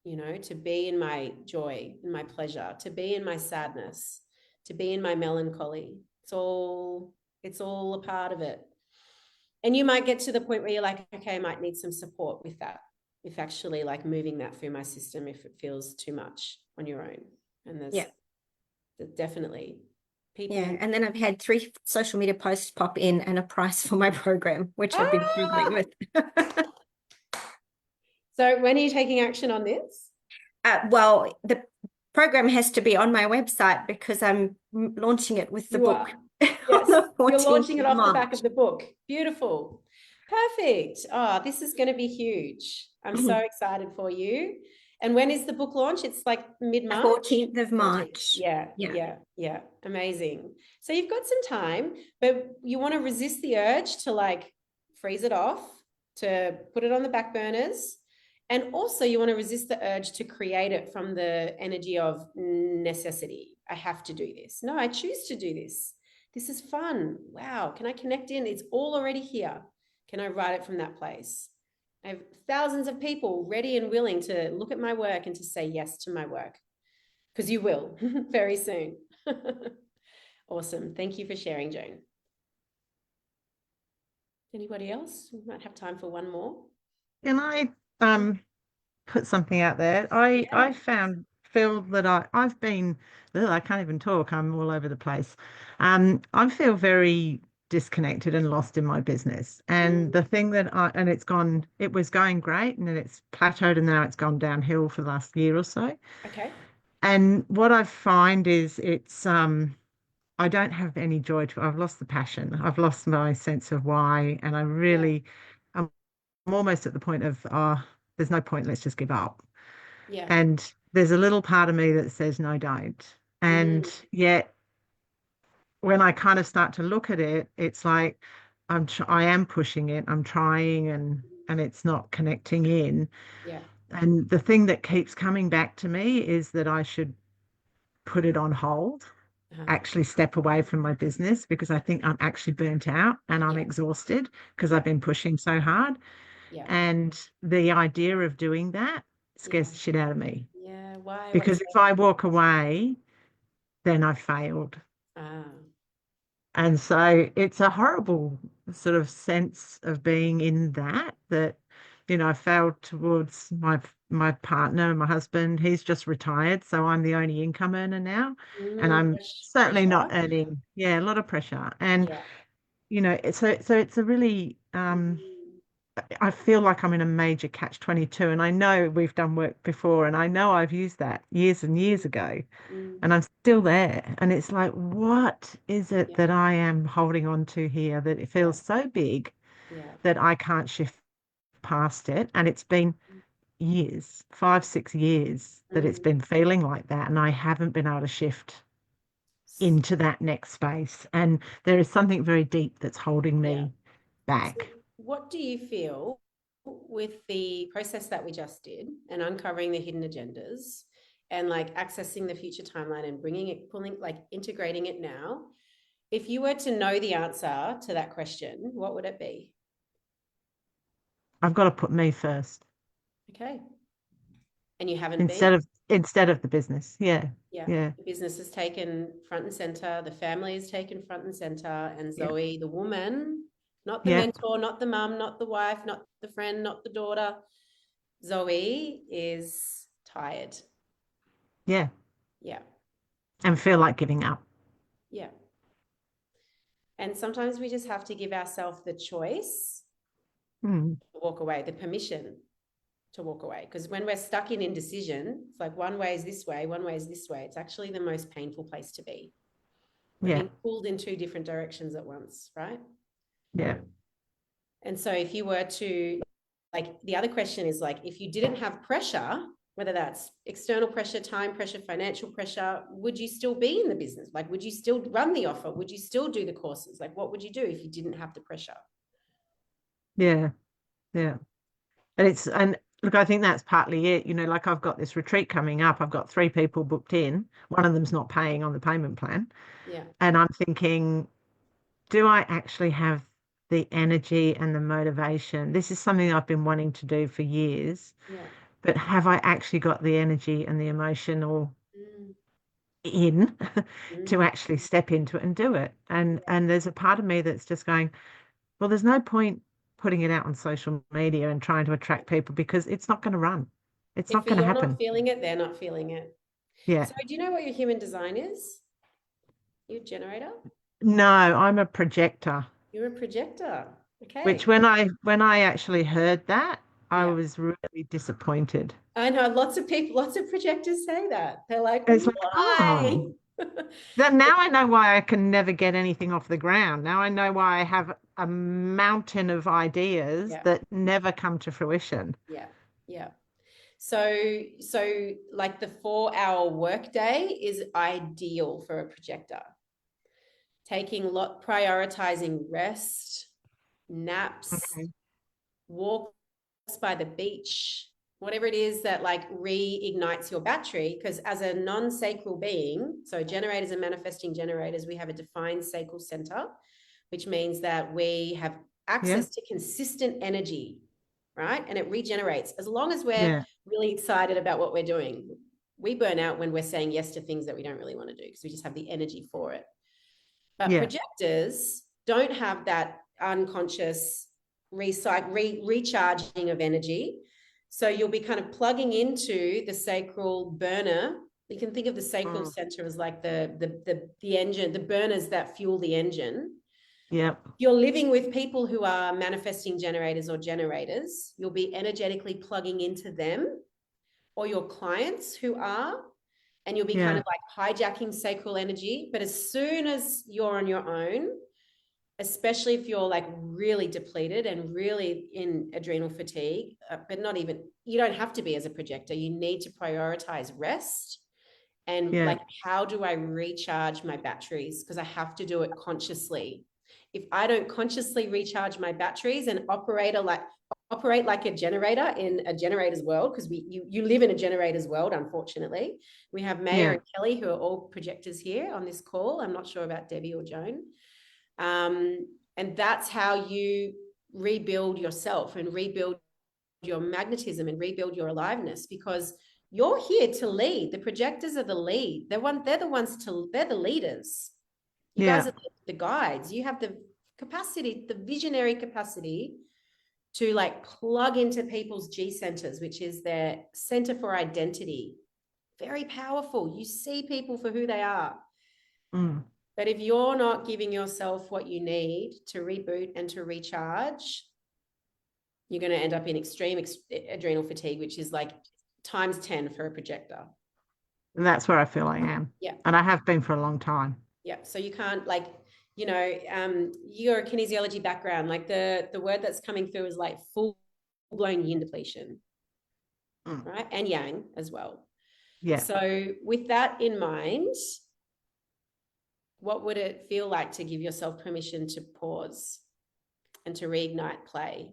you know, to be in my joy, in my pleasure, to be in my sadness, to be in my melancholy. It's all a part of it. And you might get to the point where you're like, okay, I might need some support with that, if actually like moving that through my system, if it feels too much on your own. And there's definitely people. Yeah, and then I've had 3 social media posts pop in and a price for my program, which I've been struggling with. So when are you taking action on this? Well, the program has to be on my website because I'm launching it with the book. Yes, you're launching it off the back of the book. Beautiful. Perfect. Oh, this is going to be huge. I'm so excited for you. And when is the book launch? It's like mid-March? 14th of March. Yeah. Amazing. So you've got some time, but you want to resist the urge to like freeze it off, to put it on the back burners. And also you want to resist the urge to create it from the energy of necessity. I have to do this. No, I choose to do this. This is fun. Wow. Can I connect in? It's all already here. Can I write it from that place? I have thousands of people ready and willing to look at my work and to say yes to my work, because you will very soon. Awesome. Thank you for sharing, Joan. Anybody else? We might have time for one more. Can I put something out there? I feel that I've been, I can't even talk, I'm all over the place. I feel very disconnected and lost in my business. And the thing that it was going great, and then it's plateaued, and now it's gone downhill for the last year or so. Okay. And what I find is it's I don't have any joy to. I've lost the passion. I've lost my sense of why, and I'm almost at the point of, there's no point. Let's just give up. Yeah. And there's a little part of me that says, no, don't. And Mm, yet, when I kind of start to look at it, it's like I am pushing it. I'm trying, and it's not connecting in. yeah. And the thing that keeps coming back to me is that I should put it on hold, Uh-huh. actually step away from my business, because I think I'm actually burnt out and I'm Yeah. exhausted because Yeah. I've been pushing so hard. Yeah. And the idea of doing that scares Yeah. the shit out of me, Yeah. Why? What's because if I walk away, then I've failed. ah. And so it's a horrible sort of sense of being in that, I failed towards my partner, my husband. He's just retired, so I'm the only income earner now. And I'm certainly not Pressure. earning, yeah, a lot of pressure. And, Yeah. so it's a really, Mm, I feel like I'm in a major catch-22. And I know we've done work before, and I know I've used that years and years ago, mm, and I'm still there. And it's like, what is it yeah. that I am holding on to here that it Yeah. feels so big Yeah. that I can't shift past it? And it's been years, 5, 6 years that it's Mm, been feeling like that. And I haven't been able to shift into that next space. And there is something very deep that's holding yeah. me So back. what do you feel with the process that we just did and uncovering the hidden agendas and like accessing the future timeline and bringing it, integrating it now? If you were to know the answer to that question, what would it be? I've got to put me first Okay. And you haven't been? instead of the business. Yeah. Yeah. Yeah. The business is taken front and center. The family is taken front and center. And Yeah. Zoe, the woman, not the Yeah. mentor, not the mum, not the wife, not the friend, not the daughter. Zoe is tired. Yeah. Yeah. And feel like giving up. Yeah. And sometimes we just have to give ourselves the choice Mm. to walk away, the permission to walk away. Because when we're stuck in indecision, it's like one way is this way, one way is this way. It's actually the most painful place to be. We're Yeah. being pulled in two different directions at once, right? Yeah. And so if you were to, like, the other question is like, if you didn't have pressure, whether that's external pressure, time pressure, financial pressure, would you still be in the business? Like, would you still run the offer? Would you still do the courses? Like, what would you do if you didn't have the pressure? Yeah. Yeah. And look, I think that's partly it. Like, I've got this retreat coming up. I've got 3 people booked in. One of them's not paying on the payment plan. Yeah. And I'm thinking, do I actually have the energy and the motivation? This is something I've been wanting to do for years, Yeah. but have I actually got the energy and the emotional Mm, in to mm, actually step into it and do it? And there's a part of me that's just going, well, there's no point putting it out on social media and trying to attract people, because it's not going to run. It's if not going to you're not happen. feeling it, they're not feeling it. Yeah. So do you know what your human design is? You're a generator? No, I'm a projector, You're a projector. which Okay. when I actually heard that, I Yeah. was really disappointed. I know lots of people, lots of projectors say that. They're like, It's like, why? oh, now I know why I can never get anything off the ground. Now I know why I have a mountain of ideas Yeah. that never come to fruition. Yeah. Yeah. So like the 4-hour workday is ideal for a projector. Prioritizing rest, naps, Okay. walks by the beach, whatever it is that like reignites your battery. Because as a non-sacral being, so generators and manifesting generators, we have a defined sacral center, which means that we have Yeah. access to consistent energy, right? And it regenerates as long as we're Yeah. really excited about what we're doing. We burn out when we're saying yes to things that we don't really want to do because we just have the energy for it. But Yeah. projectors don't have that unconscious recharging of energy. So you'll be kind of plugging into the sacral burner. You can think of the sacral center as like the engine, the burners that fuel the engine. Yeah. You're living with people who are manifesting generators or generators. You'll be energetically plugging into them, or your clients who are, and you'll be kind of like hijacking sacral energy. But as soon as you're on your own, especially if you're like really depleted and really in adrenal fatigue, but not even, you don't have to be as a projector. You need to prioritize rest and like, how do I recharge my batteries? Because I have to do it consciously. If I don't consciously recharge my batteries and operate like a generator in a generator's world, because you live in a generator's world, unfortunately. We have Maya and Kelly, who are all projectors here on this call. I'm not sure about Debbie or Joan. And that's how you rebuild yourself and rebuild your magnetism and rebuild your aliveness, because you're here to lead. The projectors are the lead. They're the leaders. You guys are the guides. You have the capacity, the visionary capacity to like plug into people's G centers, which is their center for identity. Very powerful. You see people for who they are. But if you're not giving yourself what you need to reboot and to recharge, you're going to end up in extreme adrenal fatigue, which is like times 10 for a projector. And that's where I feel I am. Yeah. And I have been for a long time. Yeah. So you can't like, you know, your kinesiology background, like the word that's coming through is like full-blown yin depletion, right? And yang as well. Yeah. So with that in mind, what would it feel like to give yourself permission to pause and to reignite play?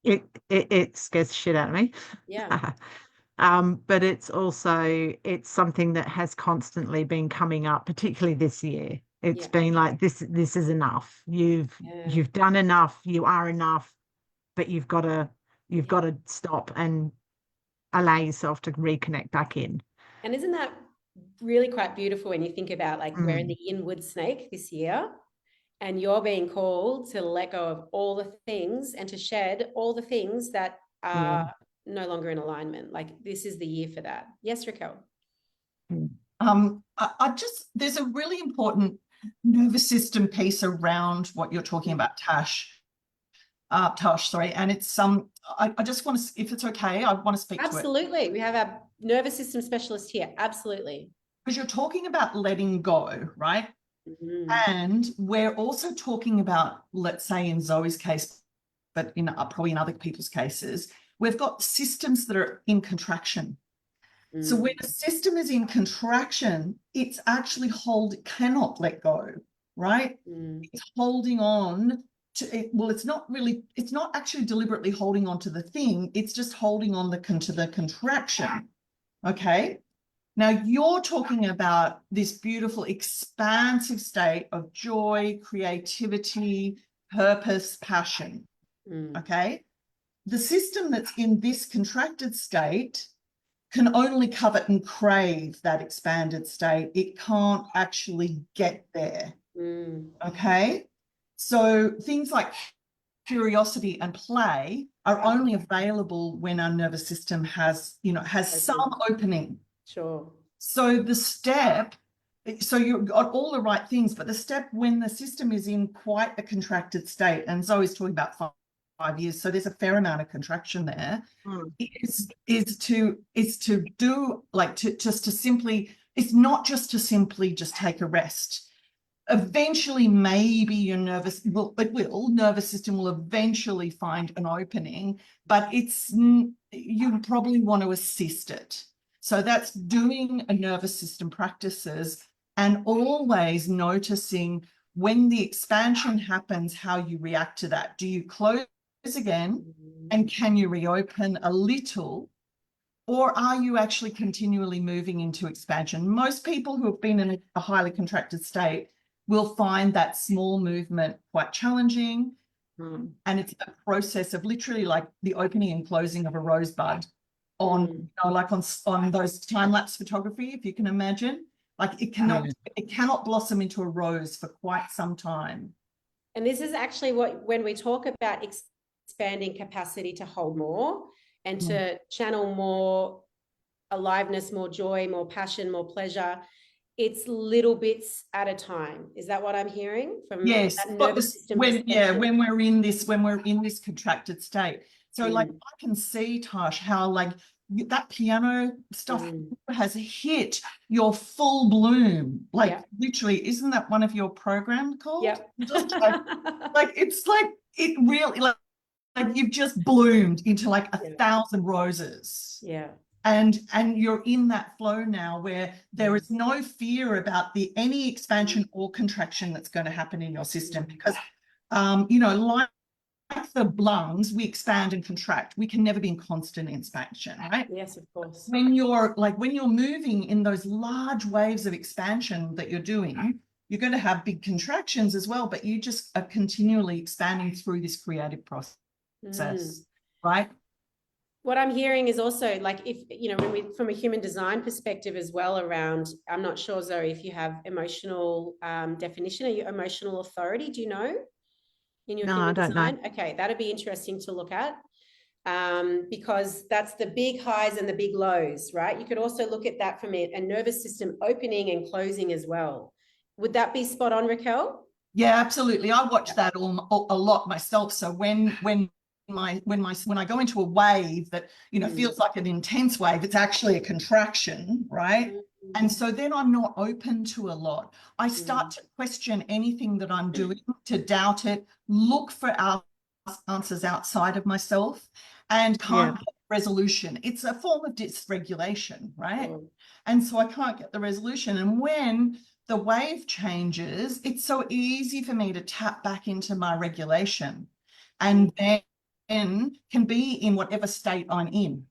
It scares the shit out of me. Yeah. But it's something that has constantly been coming up, particularly this year. It's been like, this is enough. You've done enough, you are enough, but you've got to stop and allow yourself to reconnect back in. And isn't that really quite beautiful when you think about like we're in the inward snake this year, and you're being called to let go of all the things and to shed all the things that are no longer in alignment. Like this is the year for that. Yes, Raquel. There's a really important nervous system piece around what you're talking about, Tosh, sorry. And it's I just want to, if it's okay, I want to speak to it. Absolutely. We have our nervous system specialist here. Absolutely. Because you're talking about letting go, right? And we're also talking about, let's say in Zoe's case, but probably in other people's cases, we've got systems that are in contraction. So when a system is in contraction, it's actually cannot let go, right? It's holding on to it. Well, it's not actually deliberately holding on to the thing. It's just holding on to the contraction. Okay. Now you're talking about this beautiful, expansive state of joy, creativity, purpose, passion. Okay. The system that's in this contracted state can only covet and crave that expanded state. It can't actually get there. Okay. So things like curiosity and play are only available when our nervous system has some opening. Sure. So you've got all the right things, but the step when the system is in quite a contracted state, and Zoe's talking about 5 years, so there's a fair amount of contraction there, is to do like to simply, it's not just to simply just take a rest. Eventually, maybe your nervous system will eventually find an opening, but you probably want to assist it. So that's doing a nervous system practices and always noticing when the expansion happens, how you react to that. Do you close again and can you reopen a little, or are you actually continually moving into expansion? Most people who have been in a highly contracted state will find that small movement quite challenging. And it's a process of literally like the opening and closing of a rosebud on those time-lapse photography, if you can imagine. Like it cannot blossom into a rose for quite some time. And this is actually when we talk about expanding capacity to hold more and to channel more aliveness, more joy, more passion, more pleasure, it's little bits at a time. Is that what I'm hearing from that nervous system? When we're in this contracted state. So like I can see, Tosh, how like that piano stuff has hit your full bloom. Like literally, isn't that one of your programs called? Yeah. Just like it's like it really like you've just bloomed into like 1,000 roses. Yeah. And you're in that flow now where there is no fear about any expansion or contraction that's going to happen in your system, because you know, like the lungs, we expand and contract. We can never be in constant expansion, right? Yes, of course. When you're moving in those large waves of expansion that you're doing, you're going to have big contractions as well, but you just are continually expanding through this creative process, right? What I'm hearing is also like, if, you know, when we, from a human design perspective as well around, I'm not sure, Zoe, if you have emotional definition, are you emotional authority? Do you know? In your human design? Okay, that'd be interesting to look at, because that's the big highs and the big lows, right? You could also look at that from a nervous system opening and closing as well. Would that be spot on, Raquel? Yeah, absolutely. I watch that a lot myself. So when I go into a wave that, you know, feels like an intense wave, it's actually a contraction, right? And so then I'm not open to a lot. I start to question anything that I'm doing, to doubt it, look for answers outside of myself, and can't get resolution. It's a form of dysregulation, right? And so I can't get the resolution. And when the wave changes, it's so easy for me to tap back into my regulation, and then can be in whatever state I'm in.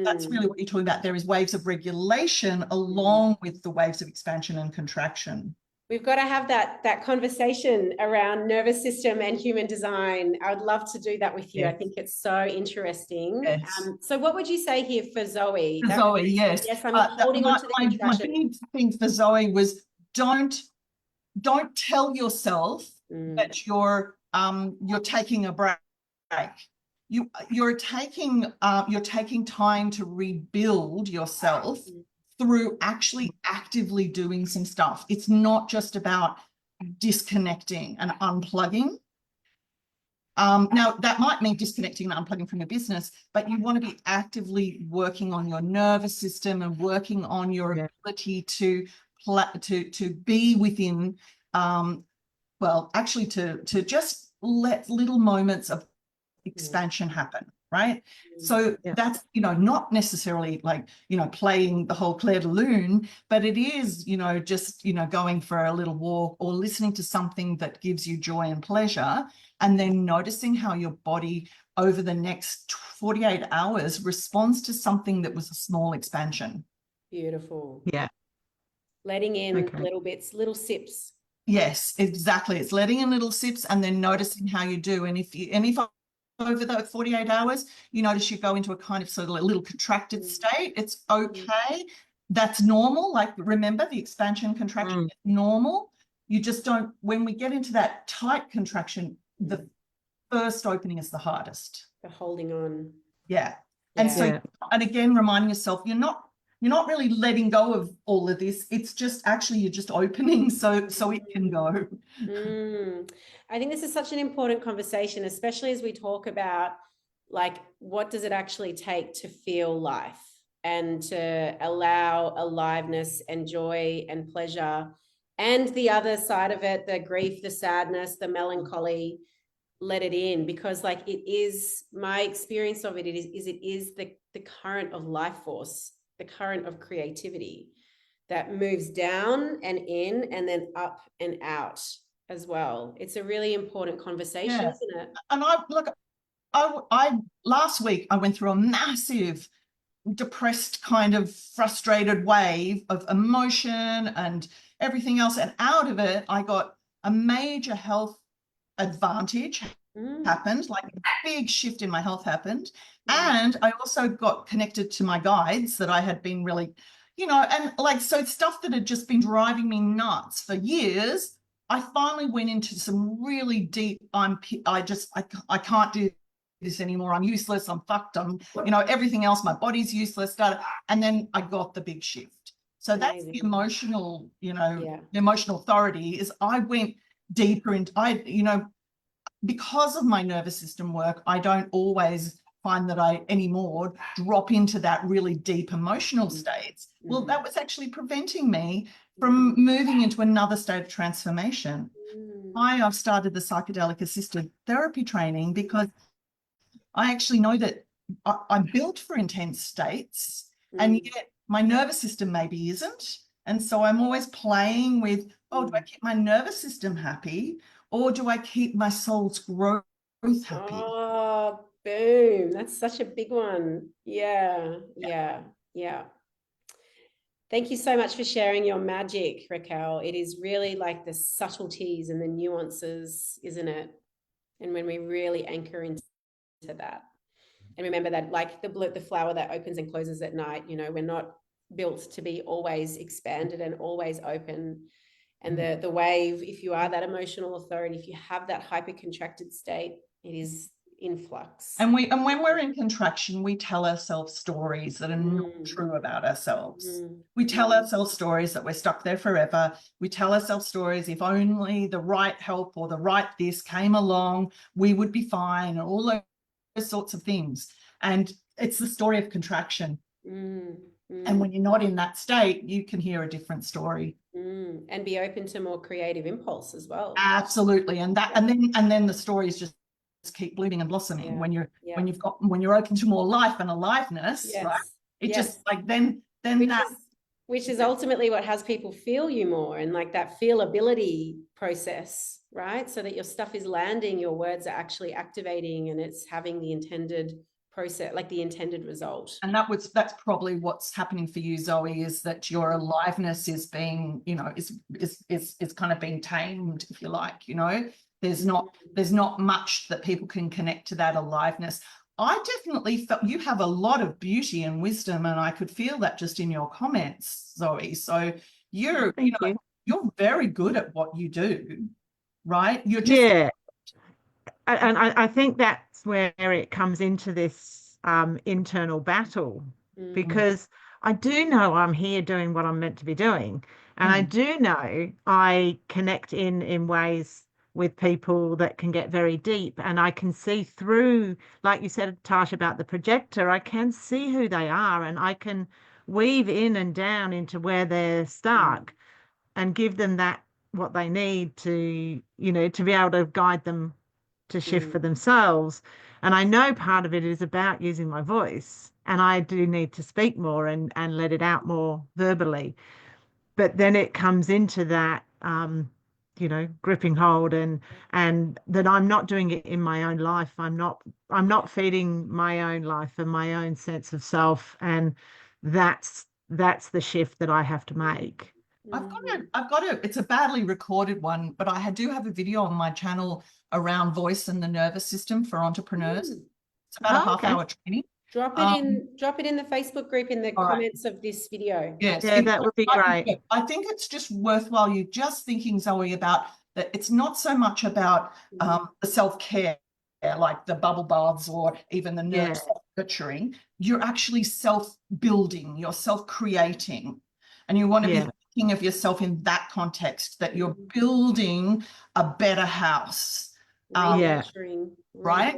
That's really what you're talking about. There is waves of regulation along with the waves of expansion and contraction. We've got to have that conversation around nervous system and human design. I would love to do that with you. I think it's so interesting. So what would you say here for Zoe? For Zoe, yes. Yes, I'm holding on to the contraction. My big thing for Zoe was don't tell yourself that you're taking a break. You're taking time to rebuild yourself through actually actively doing some stuff. It's not just about disconnecting and unplugging. Now that might mean disconnecting and unplugging from your business, but you want to be actively working on your nervous system and working on your ability to be within, well, actually to just let little moments of expansion happen, right? So that's, you know, not necessarily like, you know, playing the whole Clair de Lune, but it is, you know, just, you know, going for a little walk or listening to something that gives you joy and pleasure, and then noticing how your body over the next 48 hours responds to something that was a small expansion. Beautiful. Yeah. Letting in little bits, little sips. Yes, exactly. It's letting in little sips and then noticing how you do. And if over the 48 hours, you notice you go into a kind of sort of a little contracted state, it's okay. That's normal. Like, remember, the expansion contraction is normal. You just don't, when we get into that tight contraction, the first opening is the hardest. The holding on. Yeah. And so, and again, reminding yourself, you're not really letting go of all of this. It's just actually, you're just opening so it can go. I think this is such an important conversation, especially as we talk about, like, what does it actually take to feel life and to allow aliveness and joy and pleasure, and the other side of it, the grief, the sadness, the melancholy, let it in, because like, it is my experience of it, it is the current of life force, the current of creativity that moves down and in and then up and out as well. It's a really important conversation, isn't it? And I last week I went through a massive depressed, kind of frustrated wave of emotion and everything else, and out of it I got a major health advantage happened, like a big shift in my health happened. And I also got connected to my guides that I had been really, you know, and like, so stuff that had just been driving me nuts for years, I finally went into some really deep, I can't do this anymore. I'm useless. I'm fucked. you know, everything else, my body's useless. And then I got the big shift. So that's the emotional, you know, the emotional authority is I went deeper into, you know, because of my nervous system work, I don't always find that I anymore drop into that really deep emotional states. Well, that was actually preventing me from moving into another state of transformation. I've started the psychedelic assisted therapy training because I actually know that I'm built for intense states, and yet my nervous system maybe isn't. And so I'm always playing with, oh, do I keep my nervous system happy, or do I keep my soul's growth happy? Oh, boom. That's such a big one. Yeah, yeah, yeah. Thank you so much for sharing your magic, Raquel. It is really like the subtleties and the nuances, isn't it? And when we really anchor into that and remember that, like the flower that opens and closes at night, you know, we're not built to be always expanded and always open. And the wave, if you are that emotional authority, if you have that hyper contracted state, it is in flux. And when we're in contraction, we tell ourselves stories that are not true about ourselves. We tell ourselves stories that we're stuck there forever. We tell ourselves stories, if only the right help or the right this came along, we would be fine, and all those sorts of things. And it's the story of contraction. And when you're not in that state, you can hear a different story. And be open to more creative impulse as well. Absolutely. And that, and then the stories just keep blooming and blossoming when you're open to more life and aliveness, right? It just like then which is ultimately what has people feel you more, and like that feelability process, right? So that your stuff is landing, your words are actually activating, and it's having the intended process, like the intended result. And that's probably what's happening for you, Zoe, is that your aliveness is being, you know, is kind of being tamed, if you like, you know. There's not much that people can connect to that aliveness. I definitely felt you have a lot of beauty and wisdom, and I could feel that just in your comments, Zoe. So you're very good at what you do, right? You're just and I think that's where it comes into this internal battle, because I do know I'm here doing what I'm meant to be doing, and I do know I connect in ways with people that can get very deep, and I can see through, like you said, Tash, about the projector. I can see who they are, and I can weave in and down into where they're stuck and give them that what they need to, you know, to be able to guide them to shift for themselves. And I know part of it is about using my voice, and I do need to speak more and let it out more verbally. But then it comes into that you know, gripping hold, and that I'm not doing it in my own life. I'm not feeding my own life and my own sense of self, and that's the shift that I have to make. I've got a, it's a badly recorded one, but I do have a video on my channel around voice and the nervous system for entrepreneurs. It's about a half-hour training. Drop it in the Facebook group in the comments of this video. Yes, yeah, that would be great. I think it's just worthwhile you just thinking, Zoe, about that. It's not so much about the self-care, like the bubble baths or even the nerve nurturing. You're actually self-building, you're self-creating, and you want to be thinking of yourself in that context, that you're building a better house. Right?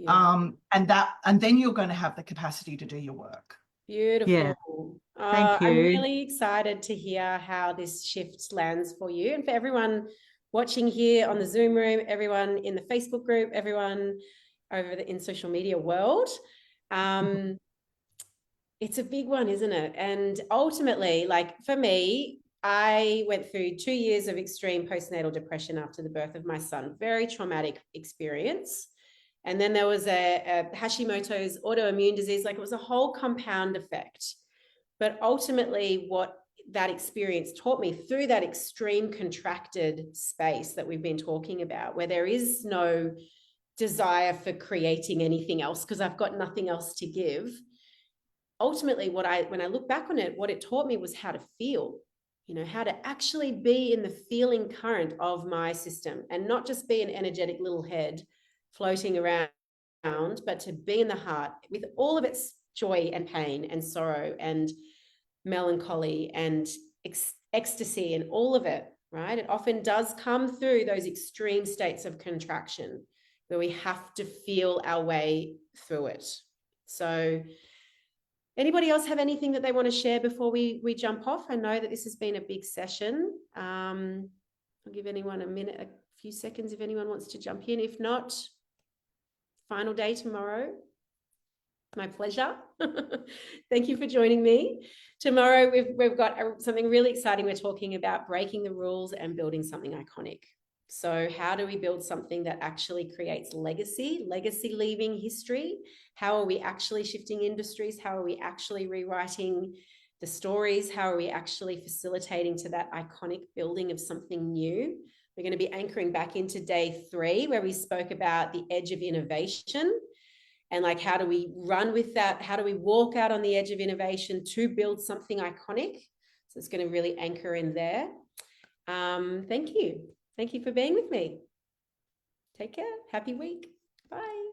And then you're going to have the capacity to do your work. Beautiful. Thank you. I'm really excited to hear how this shift lands for you, and for everyone watching here on the Zoom room, everyone in the Facebook group, everyone over in social media world. It's a big one, isn't it? And ultimately, like for me, I went through 2 years of extreme postnatal depression after the birth of my son. Very traumatic experience. And then there was a Hashimoto's autoimmune disease. Like, it was a whole compound effect. But ultimately, what that experience taught me through that extreme contracted space that we've been talking about, where there is no desire for creating anything else because I've got nothing else to give. Ultimately, when I look back on it, what it taught me was how to feel, you know, how to actually be in the feeling current of my system, and not just be an energetic little head floating around, but to be in the heart with all of its joy and pain and sorrow and melancholy and ecstasy and all of it, right? It often does come through those extreme states of contraction where we have to feel our way through it. So anybody else have anything that they want to share before we jump off? I know that this has been a big session. I'll give anyone a minute, a few seconds if anyone wants to jump in. If not, final day tomorrow. My pleasure. Thank you for joining me. Tomorrow we've got something really exciting. We're talking about breaking the rules and building something iconic. So how do we build something that actually creates legacy leaving history? How are we actually shifting industries? How are we actually rewriting the stories? How are we actually facilitating to that iconic building of something new? We're going to be anchoring back into day 3, where we spoke about the edge of innovation and like, how do we run with that? How do we walk out on the edge of innovation to build something iconic? So it's going to really anchor in there. Thank you. Thank you for being with me. Take care. Happy week. Bye.